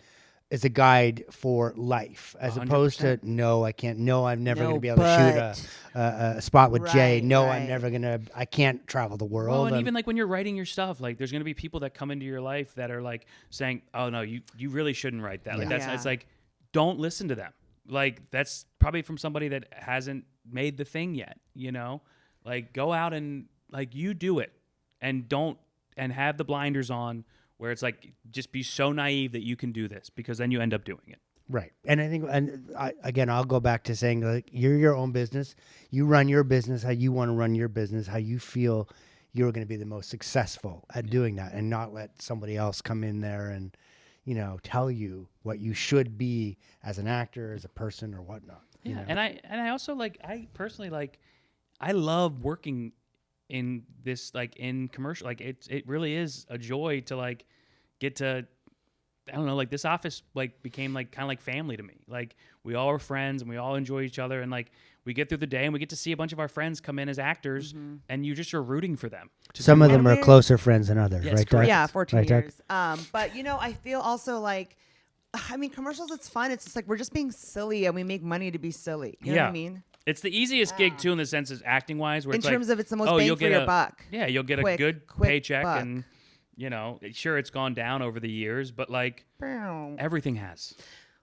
Is a guide for life, as opposed to
100%.
no, I can't. No, I'm never
No,
going to be able to shoot a spot with Jay.
Right,
No,
right.
I'm never gonna. I can't travel the world.
Well, and even like when you're writing your stuff, like there's gonna be people that come into your life that are like saying, "Oh no, you really shouldn't write that." Like that's
Yeah.
it's like, don't listen to them. Like that's probably from somebody that hasn't made the thing yet. You know, like go out and like you do it, and don't and have the blinders on. Where it's like, just be so naive that you can do this, because then you end up doing it.
Right. And I think, again, I'll go back to saying, like, you're your own business. You run your business how you want to run your business, how you feel you're going to be the most successful at doing that, and not let somebody else come in there and, tell you what you should be as an actor, as a person, or whatnot.
Yeah. And I also I personally I love working in this, like in commercial, like it really is a joy to like get to, I don't know, like this office like became like kind of like family to me. Like we all are friends and we all enjoy each other, and like we get through the day and we get to see a bunch of our friends come in as actors, and you just are rooting for them.
Some of them are
we're-
closer friends than others,
Yes,
right, Doug?
correct.
Yeah, 14
Right, Doug?
years. But I feel also like, I mean, commercials, it's fun. It's just like we're just being silly, and we make money to be silly. You know what I mean?
It's the easiest gig too, in the sense of acting wise, where
In
it's
terms
like,
of it's the most
oh,
bang
you'll
for
get
your
a
buck.
Yeah, you'll get
Quick-
a good
quick
paycheck,
buck.
and sure it's gone down over the years, but like everything has.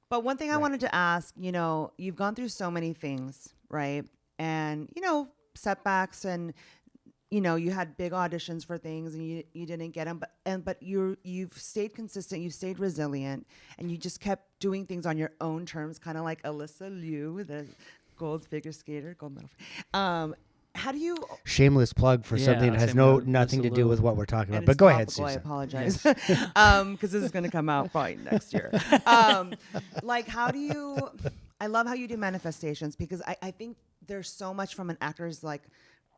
But one thing I wanted to ask, you've gone through so many things, right? And, setbacks, and, you had big auditions for things and you didn't get them, but you've stayed consistent, you've stayed resilient, and you just kept doing things on your own terms, kind of like Alyssa Liu, the gold figure skater, gold medal. How do you?
Shameless plug for
Yeah,
something that has
shameless-
nothing to do with what we're talking about.
And
But
it's
go ahead,
topical, I
Susan.
apologize, because this is going to come out probably next year. Like, how do you? I love how you do manifestations, because I think there's so much from an actor's like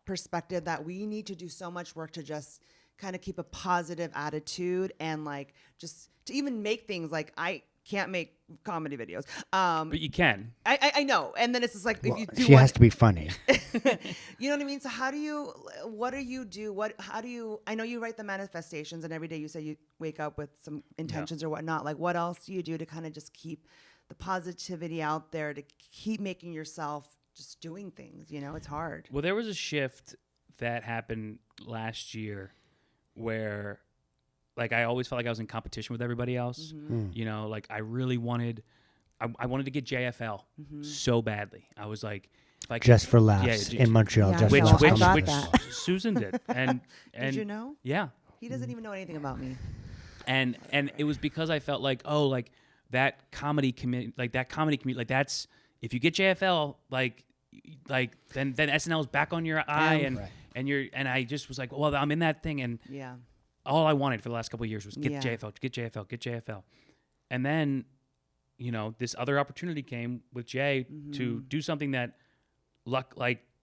perspective that we need to do so much work to just kind of keep a positive attitude, and like just to even make things like I can't make comedy videos.
But you can.
I know, and then it's just like
Well,
if you do
she
one,
has to be funny.
you know what I mean? So what do you do? How do you, I know you write the manifestations, and every day you say you wake up with some intentions or whatnot. Like, what else do you do to kind of just keep the positivity out there, to keep making yourself just doing things? It's hard.
Well, there was a shift that happened last year where, like, I always felt like I was in competition with everybody else. Like I really wanted, I wanted to get JFL so badly. I was like, if I could,
Just for laughs in Montreal.
Yeah,
Just
which
I
for
got
laughs.
which
that.
Susan did, and
Did you know?
Yeah,
He doesn't even know anything about me.
and it was because I felt like, oh, like that comedy community, like that's, if you get JFL, like then SNL is back on your eye, and
Right.
and I just was like, well, I'm in that thing, and
Yeah.
all I wanted for the last couple of years was get
Yeah.
JFL. And then, this other opportunity came with Jay to do something that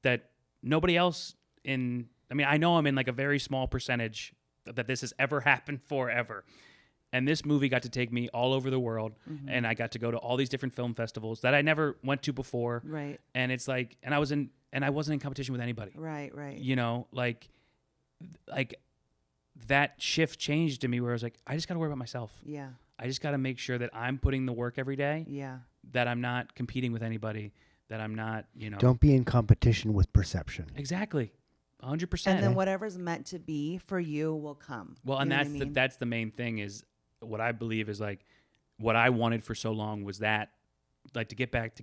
that nobody else I know I'm in like a very small percentage that this has ever happened forever. And this movie got to take me all over the world, and I got to go to all these different film festivals that I never went to before.
Right.
And it's like, and I wasn't in competition with anybody.
Right. Right.
Like that shift changed to me, where I was like, I just got to worry about myself.
Yeah.
I just got to make sure that I'm putting the work every day,
Yeah.
that I'm not competing with anybody, that I'm not,
Don't be in competition with perception.
Exactly. 100%.
And then whatever's meant to be for you will come.
Well,
You
and
know what
that's
I mean?
that's the main thing, is what I believe is like what I wanted for so long was that, like, to get back.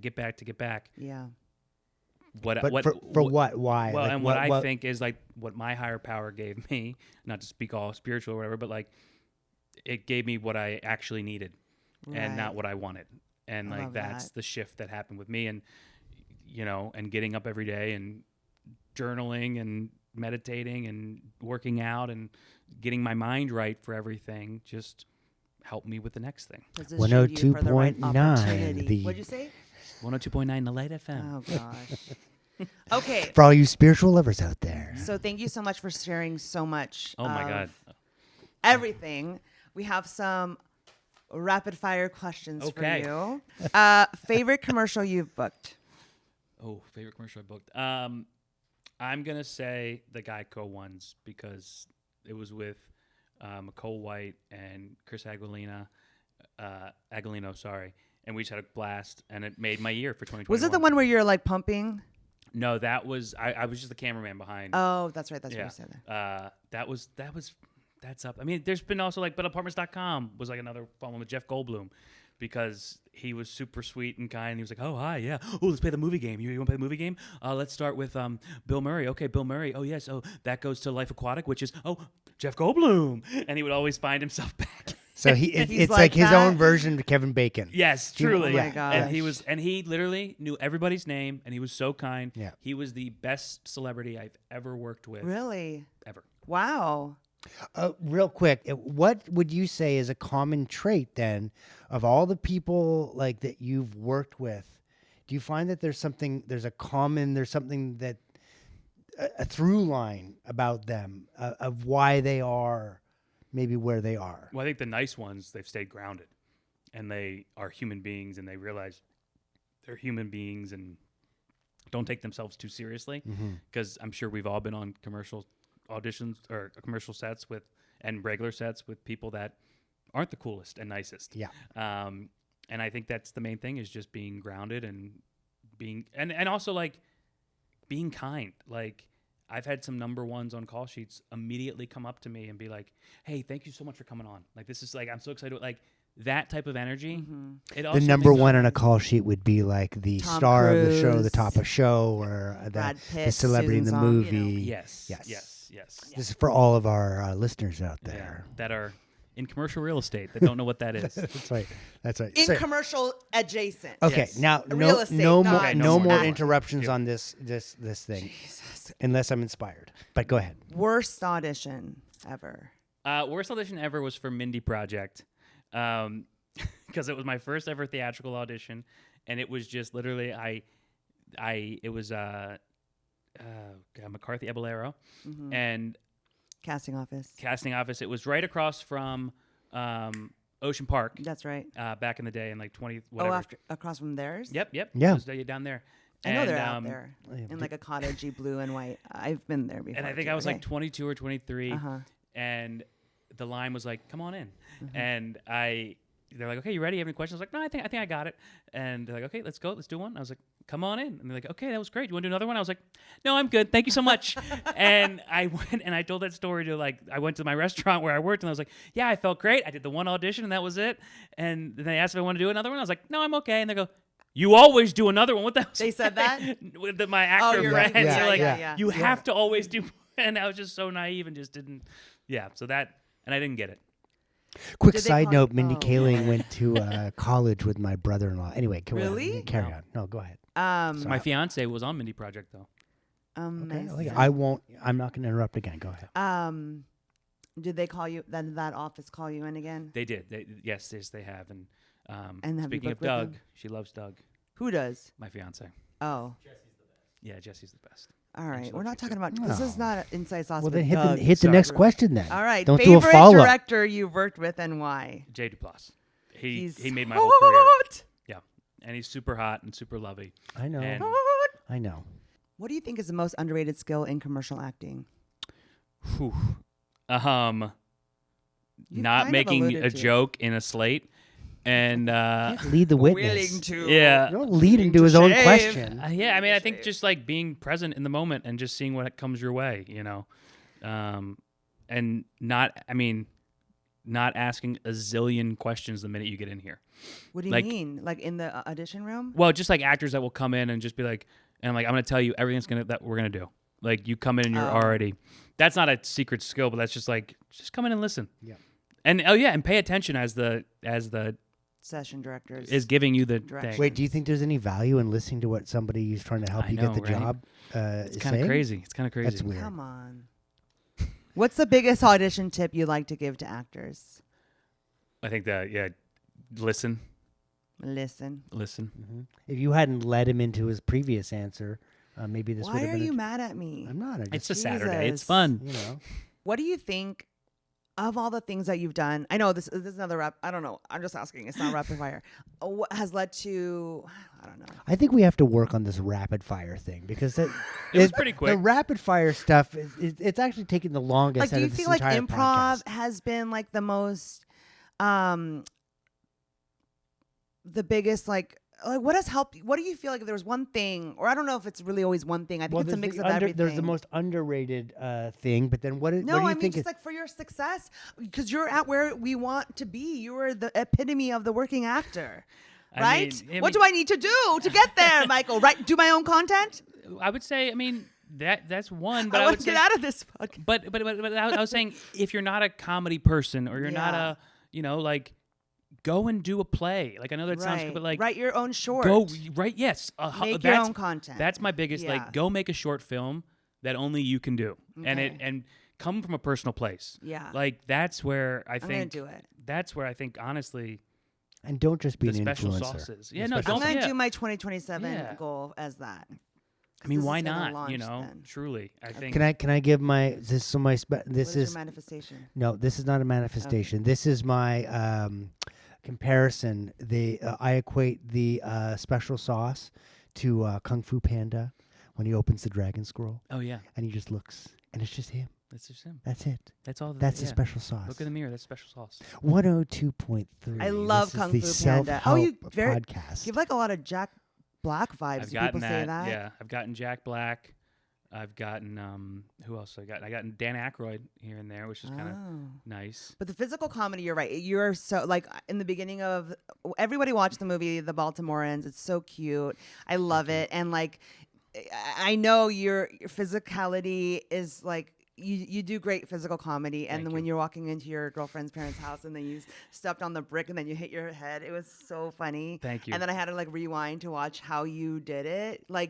Yeah.
But for what? Why?
Well,
Like,
and what I
what-
think is like what my higher power gave me, not to speak all spiritual or whatever, but like it gave me what I actually needed and not
Right.
what I wanted. And
I
like
love
that's
that.
the shift that happened with me, and and getting up every day and journaling and meditating and working out and getting my mind right for everything just helped me with the next thing.
Positioned you for the right
102.9,
opportunity.
the-
What'd you say?
102.9 The Light FM.
Oh gosh. Okay.
For all you spiritual lovers out there.
So thank you so much for sharing so much.
Oh my
of
God.
Everything. We have some rapid fire questions
Okay.
for you. Favorite commercial you've booked?
Oh, favorite commercial I booked. I'm gonna say the Geico ones because it was with Nicole White and Chris Aguilino, sorry, and we just had a blast, and it made my year for 2021.
Was it the one where you're like pumping?
No, that was I was just the cameraman behind.
Oh, that's right. That's what you said.
That's up. I mean, there's been also like, but Apartments.com was like another fun one with Jeff Goldblum because he was super sweet and kind. He was like, oh, hi, yeah. Oh, let's play the movie game. You want to play the movie game? Let's start with Bill Murray. Okay, Bill Murray. Oh, yes. Oh, that goes to Life Aquatic, which is, Jeff Goldblum. And he would always find himself back.
So it's like his own version of Kevin Bacon.
Yes, truly.
Oh my gosh.
And he literally knew everybody's name, and he was so kind.
Yeah.
He was the best celebrity I've ever worked with.
Really?
Ever.
Wow.
Real quick, what would you say is a common trait then of all the people like that you've worked with? Do you find that there's something that a through line about them of why they are maybe where they are?
Well, I think the nice ones, they've stayed grounded, and they are human beings, and they realize they're human beings and don't take themselves too seriously. Because I'm sure we've all been on commercial auditions or commercial sets and regular sets with people that aren't the coolest and nicest.
Yeah.
And I think that's the main thing is just being grounded and being and also like being kind. Like I've had some number ones on call sheets immediately come up to me and be like, "Hey, thank you so much for coming on. Like this is like I'm so excited." Like that type of energy. It also
The number
makes-
one on a call sheet would be like the
Tom
star of the show,
Cruise,
the top of show, or
Brad
the
Pitt,
celebrity in the
Susan Song,
movie.
you know.
Yes.
Yes. This is for all of our listeners out there.
Yeah, that are in commercial real estate that don't know what that is.
That's right. That's right.
In
So-
commercial adjacent.
Okay,
Yes.
now
Real
no,
estate,
no
not-
more,
Okay,
no more
acting.
interruptions
Yeah.
on this thing, unless I'm inspired. But go ahead.
Worst audition ever.
Worst audition ever was for Mindy Project, because it was my first ever theatrical audition, and it was just literally it was McCarthy Abelero and
Casting office.
casting office. It was right across from Ocean Park
That's right.
back in the day in like 20 whatever.
Across from theirs?
Yep.
Yeah.
It was down there.
I know
And,
they're out there in like a cottagey blue and white. I've been there before.
And I think
too.
I was like
Okay.
22 or 23, and the line was like, "Come on in," and they're like, "Okay, you ready? You have any questions?" I was like, "No, I think I got it." And they're like, "Okay, let's go. Let's do one." I was like, "Come on in," and they're like, "Okay, that was great. You want to do another one?" I was like, "No, I'm good. Thank you so much." And I went and I told that story to I went to my restaurant where I worked, and I was like, "Yeah, I felt great. I did the one audition, and that was it." And then they asked if I want to do another one. I was like, "No, I'm okay." And they go, "You always do another one." What the hell?
They said that?
With my actor
you're
friends.
right.
Yeah,
They're like,
yeah.
"You have to always do." And I was just so naive and just didn't. Yeah. So that, and I didn't get it.
Quick
Did they
side
call-
note: Mindy
oh.
Kaling went to college with my brother-in-law. Anyway,
Really?
carry on. No, go ahead.
My fiance was on Mindy Project though.
Amazing.
I won't. I'm not going to interrupt again. Go ahead.
Did they call you? Then that office call you in again?
They did. Yes, they have. And,
And have you
speaking of
booked with
Doug,
them?
she loves Doug,
Who does?
my fiance.
Oh,
Yeah, Jesse's the best.
all right. We're
loves
not
you
talking
too.
about. This is not inside sauce.
Well,
with
then hit
Doug.
the
Sorry.
next question then.
All right.
Don't do a
Favorite
follow up.
director you've worked with and why?
Jay Duplass.
He's
He made my whole career.
hot.
Yeah, and he's super hot and super lovey.
I know.
And
Hot.
I know.
What do you think is the most underrated skill in commercial acting?
whew,
You've
not
kind of
making
alluded
a
to it.
joke in a slate, and
Lead the witness.
yeah.
Don't lead him to his own
shave.
question.
Yeah, I mean, I think just like being present in the moment and just seeing what comes your way, and not asking a zillion questions the minute you get in here.
What do you
Like-
mean? Like in the audition room?
Well, just like actors that will come in and just be like, and I'm like, I'm gonna tell you everything that we're gonna do. Like you come in and you're already. That's not a secret skill, but that's just like just come in and listen.
Yeah.
And and pay attention as the
Session directors.
is giving you the
Direction.
thing.
Wait, do you think there's any value in listening to what somebody who's trying to help
I
you
know,
get the
right?
job
It's
is
kind of
saying?
crazy. It's kind of crazy.
That's weird.
Come on. What's the biggest audition tip you like to give to actors?
I think that listen.
Listen.
Mhm. If you hadn't led him into his previous answer, maybe this would
Why
have
are
been.
you mad at me?
I'm not. I
It's
just,
a Saturday. It's
Jesus.
fun.
you know.
What do you think of all the things that you've done, I know this is another rap. I don't know. I'm just asking. It's not rapid fire. What has led to? I don't know.
I think we have to work on this rapid fire thing because it
was pretty quick.
The rapid fire stuff it's actually taking the longest.
Like, do
out
you
of this
feel like
entire
improv
podcast.
has been like the most, the biggest like what has helped? What do you feel like if there was one thing, or I don't know if it's really always one thing. I think it's a mix of everything.
There's the most underrated thing, but then what do
No,
you
I mean
think
just like for your success, because you're at where we want to be. You are the epitome of the working actor, right? What do I need to do to get there, Michael? Right? Do my own content?
I would say, I mean, that's one. But
I
I
want
would
to
say,
get out of this podcast.
But I was saying, if you're not a comedy person or you're not
Yeah.
a, like, go and do a play. Like, I know that sounds
Right.
good, but like,
write your own short.
yes.
Make your own content.
That's my biggest,
Yeah.
like, go make a short film that only you can do.
Okay.
And come from a personal place.
Yeah.
Like, that's where I
I'm gonna
think,
do it.
that's where I think, honestly,
And don't just be
the
an
special
influencer.
sauces. Yeah,
The
no,
special
I'm
don't.
gonna
Yeah.
do my 2027
Yeah.
goal as that.
I mean,
This
why
is gonna
not? You
launch
know,
then.
truly, I think.
Can I give my this so my spe-
What
this
is
is
your manifestation?
no this is not a manifestation. This is my comparison. I equate the special sauce to Kung Fu Panda when he opens the dragon scroll
Oh yeah,
and he just looks and it's just him.
that's just him.
That's it.
That's all.
That's the
yeah.
special sauce.
Look in the mirror. That's special sauce.
102.3.
I love
this
Kung
is the
Fu Panda. Oh, you
self-help
very
podcast.
give like a lot of Jack Black vibes.
I've
Do
gotten
people say that?
Yeah, I've gotten Jack Black. I've gotten who else? I gotten Dan Aykroyd here and there, which is kind of
Oh.
nice.
But the physical comedy, you're right. You're so like in the beginning of everybody watched the movie The Baltimorons. It's so cute. I love it. And like I know your physicality is like you do great physical comedy, and
Thank
then when
you.
you're walking into your girlfriend's parents' house and then you stepped on the brick and then you hit your head, it was so funny.
Thank you.
And then I had to like rewind to watch how you did it. Like,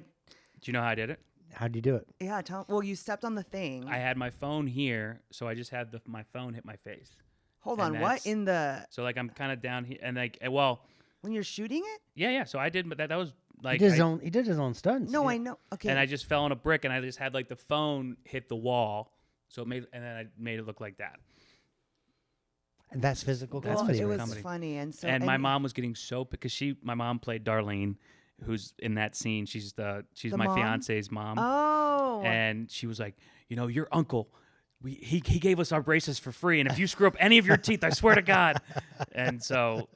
Do you know how I did it?
How'd you do it?
yeah, well, you stepped on the thing.
I had my phone here, so I just had my phone hit my face.
Hold
and
on, what
that's-
in the
So like I'm kind of down here, and like well,
when you're shooting it?
yeah. So I did, but that was like
He did his own stunts.
No, I know. Okay.
and I just fell on a brick, and I just had like the phone hit the wall, so and then I made it look like that.
And that's physical
That's
well,
comedy.
it
physical
was
comedy.
funny, and so
And my mom was getting so because my mom played Darlene, who's in that scene. She's
The
my
mom?
fiance's mom.
Oh,
And she was like, your uncle, he gave us our braces for free, and if you screw up any of your teeth, I swear to God. And so,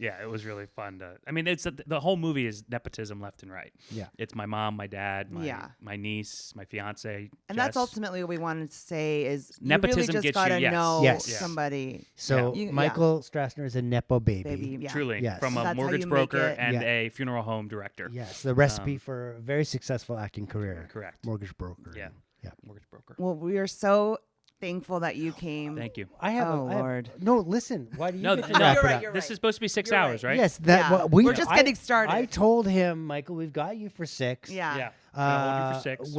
yeah, it was really fun to. I mean, it's the whole movie is nepotism left and right.
Yeah.
It's my mom, my dad,
Yeah.
my niece, my fiance.
and
Jess.
that's ultimately what we wanted to say is
Nepotism
you really just
gets you-
gotta
yes.
know
Yes.
somebody.
So
Yeah.
Michael Strassner is a nepo baby.
Baby, yeah.
Truly,
Yes.
from a
That's how
mortgage
you make
broker
it.
and
Yeah.
a funeral home director.
Yes, the recipe for a very successful acting career.
Correct.
Mortgage broker.
Yeah.
Yeah.
Mortgage broker.
Well, we are so thankful that you came.
Thank you.
I have.
Oh,
I have-
Lord.
No, listen. Why do you
No,
get to
no,
wrap
you're
it
right,
up?
you're
this
right.
is supposed to be 6
You're right.
hours, right?
Yes, that
Yeah.
well,
We're just getting started.
I told him, Michael, we've got you for 6.
Yeah.
Yeah. I'll hold you for 6.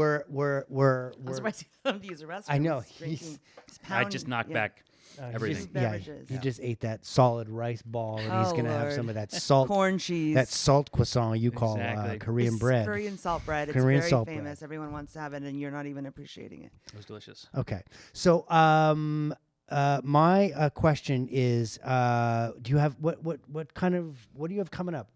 I'm surprised you don't use the restroom.
I know,
He's drinking.
he's-
He's
I
pounding-
just knocked
yeah.
back
He
everything.
just,
Beverages.
he
Yeah.
just ate that solid rice ball, and he's
Oh,
gonna have
Lord.
some of that salt,
Corn cheese.
that salt croissant you call
Exactly.
Korean
It's
bread.
Korean salt bread. It's
Korean
very
salt bread.
famous. Everyone wants to have it, and you're not even appreciating it.
It was delicious.
Okay, so my question is, do you have what do you have coming up?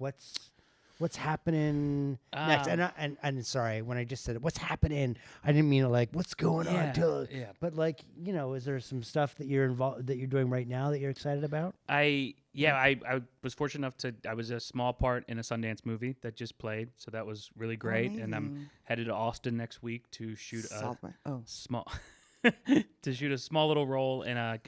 What's happening next? And sorry, when I just said it, what's happening, I didn't mean it like what's going
Yeah,
on. Till,
yeah.
But like is there some stuff that you're involved that you're doing right now that you're excited about?
I was fortunate enough I was a small part in a Sundance movie that just played, so that was really great. And I'm
Amazing.
headed to Austin next week to shoot
Salt bread. Oh,
small to shoot a small little role in a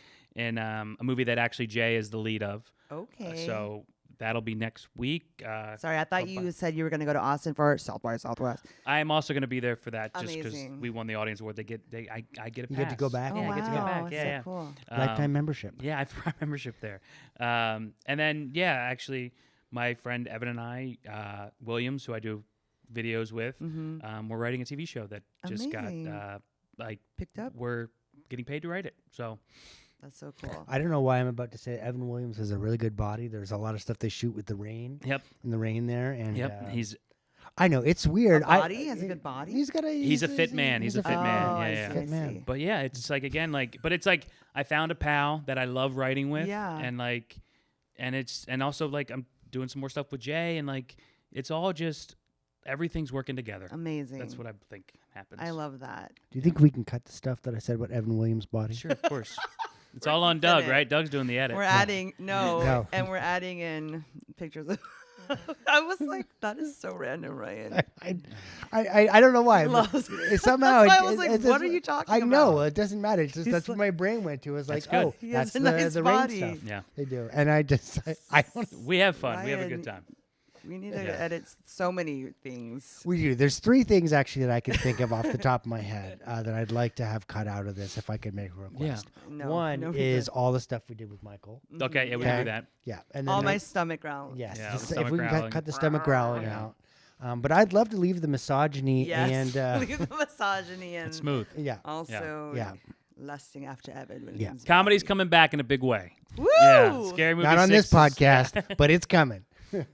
movie that actually Jay is the lead of.
okay.
So that'll be next week.
Sorry, I thought you said you were going to go to Austin for South by Southwest.
I am also going to be there for that, just because
Amazing.
we won the audience award. I get a pass.
You get to go back?
Oh,
Yeah,
wow.
I get to go back.
That's
Yeah,
so
yeah.
cool.
Lifetime membership.
Yeah, I've got membership there. And then, actually, my friend Evan and I, Williams, who I do videos with, we're writing a TV show that just
Amazing.
got,
Picked up?
we're getting paid to write it. So,
That's so cool.
I don't know why I'm about to say Evan Williams has a really good body. There's a lot of stuff they shoot with the rain.
yep.
In the rain there, and
He's
I know it's weird.
Body? He has a good body?
He's a fit man. He's a fit man.
Oh,
Yeah,
I
yeah.
see, I
Fit man.
see.
But yeah, it's like again, but it's like I found a pal that I love writing with,
Yeah.
and also like I'm doing some more stuff with Jay, and like it's all just everything's working together.
Amazing.
That's what I think happens.
I love that.
Do you think we can cut the stuff that I said about Evan Williams' body?
Sure, of course. It's all on Doug,
it.
right? Doug's doing the edit.
We're adding
No.
and we're adding in pictures of. I was like, that is so random, Ryan.
I don't know why. But
Loves-
somehow
That's why I
it-
was
it-
like,
it's
what
just-
are you talking
I know
about?
it doesn't matter. It's just
He's
that's what
like-
my brain went to. It was like,
That's good.
oh,
He has
that's
a
the
nice
the
body.
rain stuff.
Yeah.
They do, and I don't.
We have fun. We have a good
Ryan,
time.
We need to
Yeah.
edit so many things.
We do. There's 3 things actually that I can think of off the top of my head that I'd like to have cut out of this if I could make a request.
No,
One
no
is
regrets.
all the stuff we did with Michael.
Okay, yeah, we can
Okay.
do that.
Yeah, and then
All my stomach growling.
yes,
Yeah,
just
the
if
stomach
we can
growling.
cut the stomach growling
Yeah.
out. But I'd love to leave the misogyny
Yes.
and
Leave the misogyny and
It's smooth.
yeah,
also
Yeah.
lusting after Evan. When
Yeah.
he's
Comedy's
back.
coming back in a big way.
Woo!
Yeah, scary movie.
not on this
6 is-
podcast, but it's coming.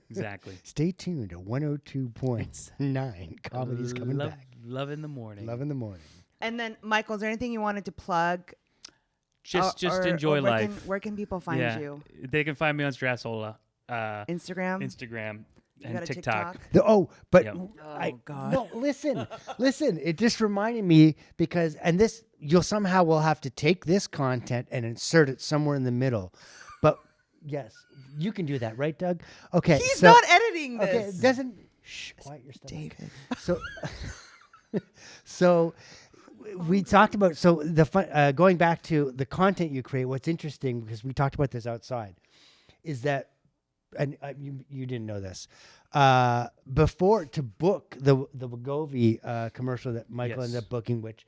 Exactly.
Stay tuned to 102.9. Comedy's coming
Love,
back.
Love in the morning.
Love in the morning.
And then, Michael, is there anything you wanted to plug?
Just
Or
enjoy
where
life.
Where can people find
yeah.
you?
They can find me on Strassola,
Instagram?
Instagram,
You
and
got a
TikTok.
But
Yep.
Oh, God.
No, listen. It just reminded me because, and this, you'll somehow will have to take this content and insert it somewhere in the middle. But yes, you can do that, right, Doug? Okay.
He's
so,
not editing
Okay,
this.
it doesn't. Shh, quiet your stuff.
David.
So, so we talked about going back to the content you create. What's interesting because we talked about this outside, is that, and you didn't know this, before to book the Wegovy commercial that Michael
Yes.
ended up booking, which.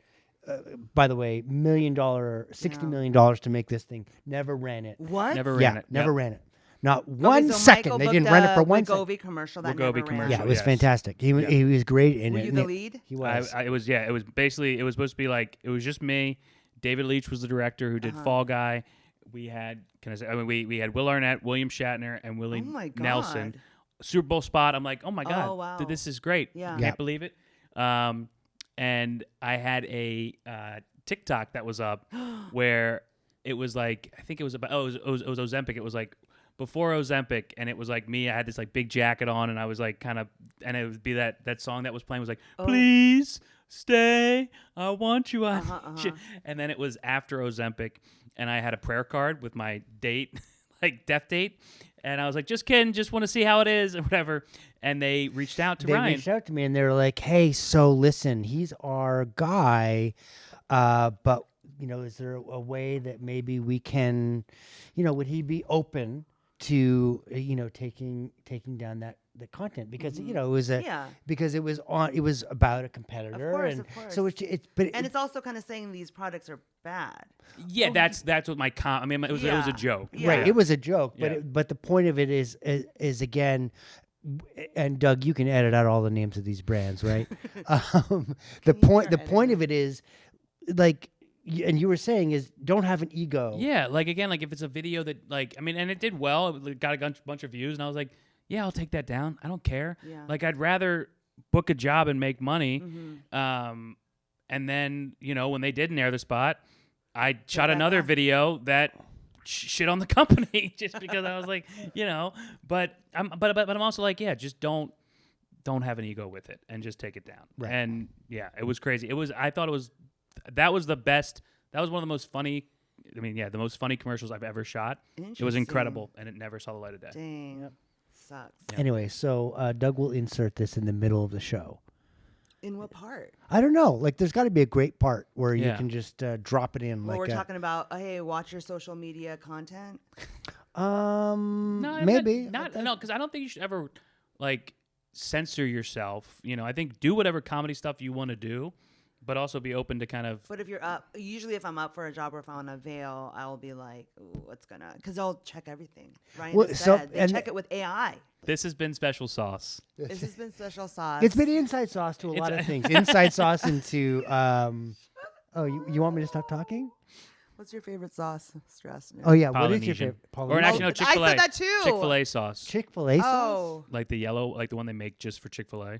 By the way, $1 million, $60 million to make this thing. Never ran it.
What?
Never
Yeah,
ran it.
never
Yep.
ran it. Not
Okay,
one
so
second.
Michael
They didn't
booked
run it
a
for 1 second.
Wegovy commercial that
Wegovy
never
commercial.
ran.
Yeah, it was
Yes.
fantastic. He was great in
Were
it.
you
and
the
it-
lead?
He was.
It was basically it was supposed to be like it was just me. David Leitch was the director who did Fall Guy. We had we had Will Arnett, William Shatner, and Willie
Oh my God.
Nelson. Super Bowl spot. I'm like, oh my God,
Oh, wow.
this is great.
Yeah.
Can't
Yeah.
believe it. And I had a TikTok that was up where it was like I think it was about it was Ozempic. It was like before Ozempic, and it was like me. I had this like big jacket on, and I was like kind of, and it would be that song that was playing was like, please stay, I want you, I need you. And then it was after Ozempic, and I had a prayer card with my date, like death date, and I was like, just kidding, just want to see how it is, or whatever. And they reached out to
They
Ryan.
reached out to me and they were like, "Hey, so listen, he's our guy, but is there a way that maybe we can, would he be open to, taking down the content because it was because it was about a competitor
Of course.
so it's
And it's also kind of saying these products are bad.
Yeah, that's what my I mean, it was a joke.
Yeah.
right. It was a joke,
Yeah.
but the point of it is again. And Doug, you can edit out all the names of these brands, right? The point of it is, like, and you were saying is, don't have an ego.
Yeah, like again, like if it's a video that and it did well, it got a bunch of views, and I was like, yeah, I'll take that down. I don't care.
Yeah.
Like I'd rather book a job and make money.
Mm-hmm.
And then when they didn't air the spot, I shot
that
another
back.
video that shit on the company just because I was like, but I'm also like, yeah, just don't have an ego with it and just take it down.
Right.
And yeah, it was crazy. That was the best. That was one of the most funny. The most funny commercials I've ever shot. It was
Interesting.
incredible, and it never saw the light of day.
Dang. Sucks.
Yeah.
Anyway, so Doug will insert this in the middle of the show.
In what part?
I don't know. Like, there's got to be a great part where you
Yeah.
can just drop it in.
Well,
like
we're talking about, hey, watch your social media content.
No,
maybe
no, because I don't think you should ever like censor yourself. I think do whatever comedy stuff you want to do, but also be open to kind of.
But if you're up, usually if I'm up for a job or if I'm on a veil, I'll be like, ooh, what's gonna, because they'll check everything. Ryan
Well,
just
so-
said they
and-
check it with AI.
This has been Special Sauce.
This has been special sauce.
It's been inside sauce to a lot of things. Inside sauce into. You want me to stop talking?
What's your favorite sauce, Strassner?
Oh yeah, what is your
Polynesian.
favorite?
Or actually, no,
I
Chick-fil-A.
said that too.
Chick-fil-A sauce.
Chick-fil-A sauce.
Oh,
Like the yellow, like the one they make just for Chick-fil-A.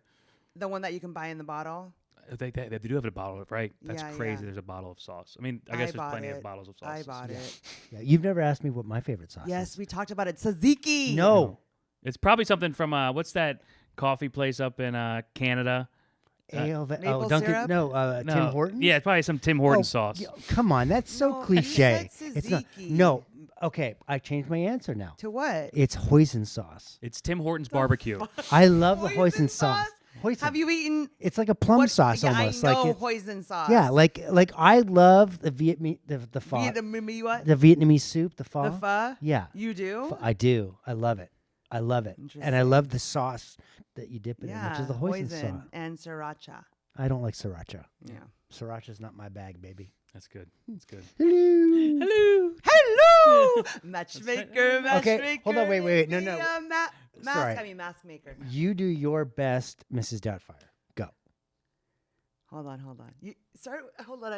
The one that you can buy in the bottle.
They do have a bottle of right. That's
Yeah,
crazy.
yeah.
There's a bottle of sauce. I mean, I guess there's
bought
plenty
it.
of bottles of sauce.
I bought it.
Yeah, you've never asked me what my favorite sauce
Yes,
is.
we talked about it. Tzatziki.
No.
It's probably something from what's that coffee place up in Canada?
maple
Dunkin'.
syrup?
No, Tim Hortons.
Yeah, it's probably some Tim Hortons
Oh,
sauce.
come on, that's so
No, you
cliche.
said
It's not.
tzatziki.
No. Okay, I changed my answer now.
To what?
It's hoisin sauce.
It's Tim Hortons barbecue.
I love the
Hoisin
hoisin sauce. Hoisin.
Have you eaten?
It's like a plum sauce
yeah,
almost.
I know
like
hoisin sauce.
yeah, like I love the Vietnamese the pho,
Vietnamese what?
the Vietnamese soup, the pho.
The pho?
Yeah,
You do?
I do. I love it. I love it, and I love the sauce that you dip it in, which is the hoisin sauce.
and sriracha.
I don't like sriracha.
Yeah.
Sriracha's not my bag, baby.
That's good. That's good.
Hello.
Hello.
Hello, matchmaker, matchmaker.
Okay, hold on, wait. No,
be
no.
a
Sorry.
mask maker.
You do your best, Mrs. Doubtfire. Go.
Hold on. Hold on. You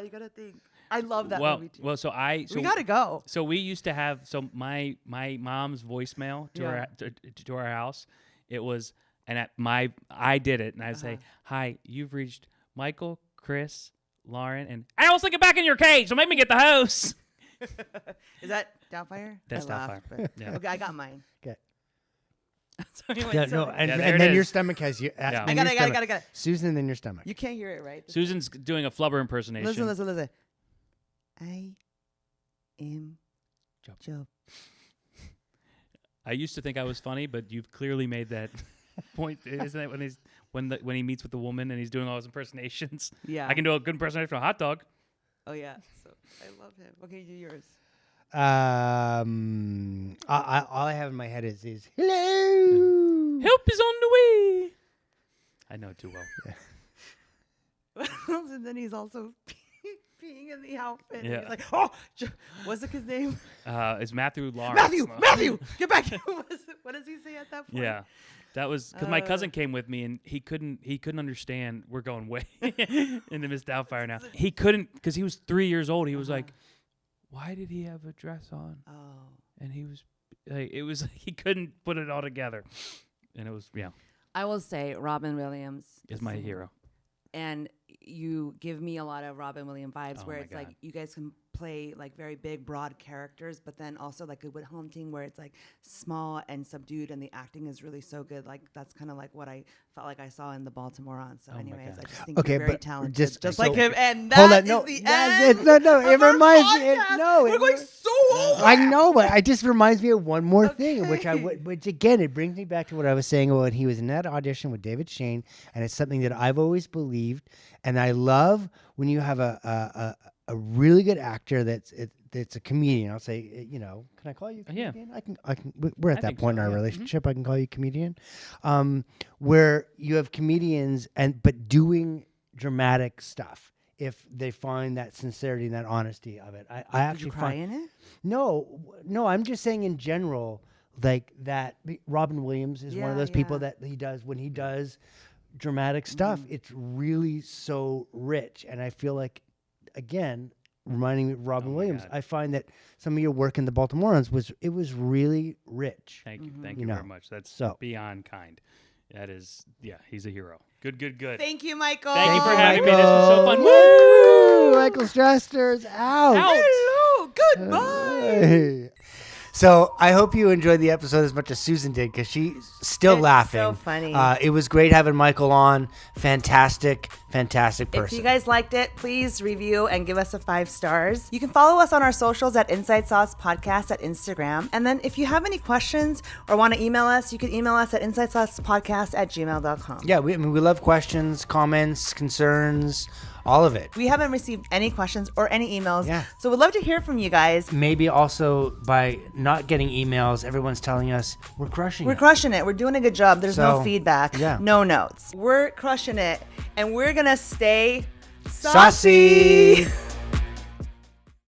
gotta think. I love that
Well,
movie too.
well, so
we gotta go.
So we used to have my mom's voicemail to
Yeah.
to our house. It was I did it and I'd say, "Hi, you've reached Michael, Chris, Lauren, and I also get back in your cage. So make me get the hose."
Is that Doubtfire?
That's
I laughed,
Doubtfire.
but-
Yeah.
Okay, I got mine.
Okay.
Sorry,
Yeah,
sorry.
no, and,
Yeah, there
and
it
then your
is.
stomach has you.
Yeah.
I got it.
Susan, then your stomach.
You can't hear it, right?
Susan's doing a flubber impersonation.
Listen. I am Joe.
I used to think I was funny, but you've clearly made that point. Isn't that when he meets with the woman and he's doing all his impersonations?
Yeah.
I can do a good impersonation for a hot dog.
Oh yeah. So I love him. Okay, do yours.
All I have in my head is hello.
Help is on the way. I know it too well.
And then he's also peeing in the outfit. And
Yeah.
he's like, oh, what's his name?
It's Matthew Lawrence.
Matthew, get back here. What does he say at that point?
Yeah. That was because my cousin came with me and he couldn't understand. We're going way into Miss Doubtfire now. He couldn't because he was 3 years old. He was like, "Why did he have a dress on?"
Oh.
And he was like, it was he couldn't put it all together, and it was
I will say Robin Williams
is my hero.
And you give me a lot of Robin Williams vibes where
my
it's like
God.
you guys can play like very big, broad characters, but then also like Good Will Hunting where it's like small and subdued and the acting is really so good. Like that's kind of like what I felt like I saw in the Baltimorons. So
my
anyways,
God.
I just think
Okay,
you're very
but
talented.
just
like
so-
him. And
Hold
that
on, no,
is the
that-
end.
no, it
of our
reminds me.
podcast. We're going so old.
I know, but it just reminds me of one more thing, which
Okay.
which again, it brings me back to what I was saying about when he was in that audition with David Shane, and it's something that I've always believed, and I love when you have a really good actor that's a comedian. I'll say, can I call you a
Yeah.
comedian? I can. We're at
I
that
think
point
so,
in our
yeah.
relationship. I can call you a comedian, where you have comedians but doing dramatic stuff. If they find that sincerity and that honesty of it, I
Did
actually
you cry
find
in it?
no. I'm just saying in general, like that. Robin Williams is one of
Yeah,
those people
yeah.
that when he does dramatic stuff, it's really so rich. And I feel like, again, reminding me of Robin Williams,
God.
I find that some of your work in the Baltimorons was really rich.
Thank you,
You
very
know,
much. That's
so-
beyond kind. That is, he's a hero. Good.
Thank you, Michael.
Thank you for
Thank
having
you,
me. This was so fun.
Woo! Michael Strassner's out.
Hello. Goodbye.
Hey. So I hope you enjoyed the episode as much as Susan did because she's still
It's
laughing.
so funny.
It was great having Michael on. Fantastic person.
If you guys liked it, please review and give us a 5 stars. You can follow us on our socials at Inside Sauce Podcast at Instagram. And then if you have any questions or want to email us, you can email us at insidesaucepodcast@gmail.com.
Yeah, we love questions, comments, concerns, all of it.
We haven't received any questions or any emails.
Yeah.
So we'd love to hear from you guys.
Maybe also by not getting emails, everyone's telling us we're crushing
We're
it.
crushing it. We're doing a good job. There's no
So,
feedback,
yeah.
no notes. We're crushing it. And we're going to stay
Saucy.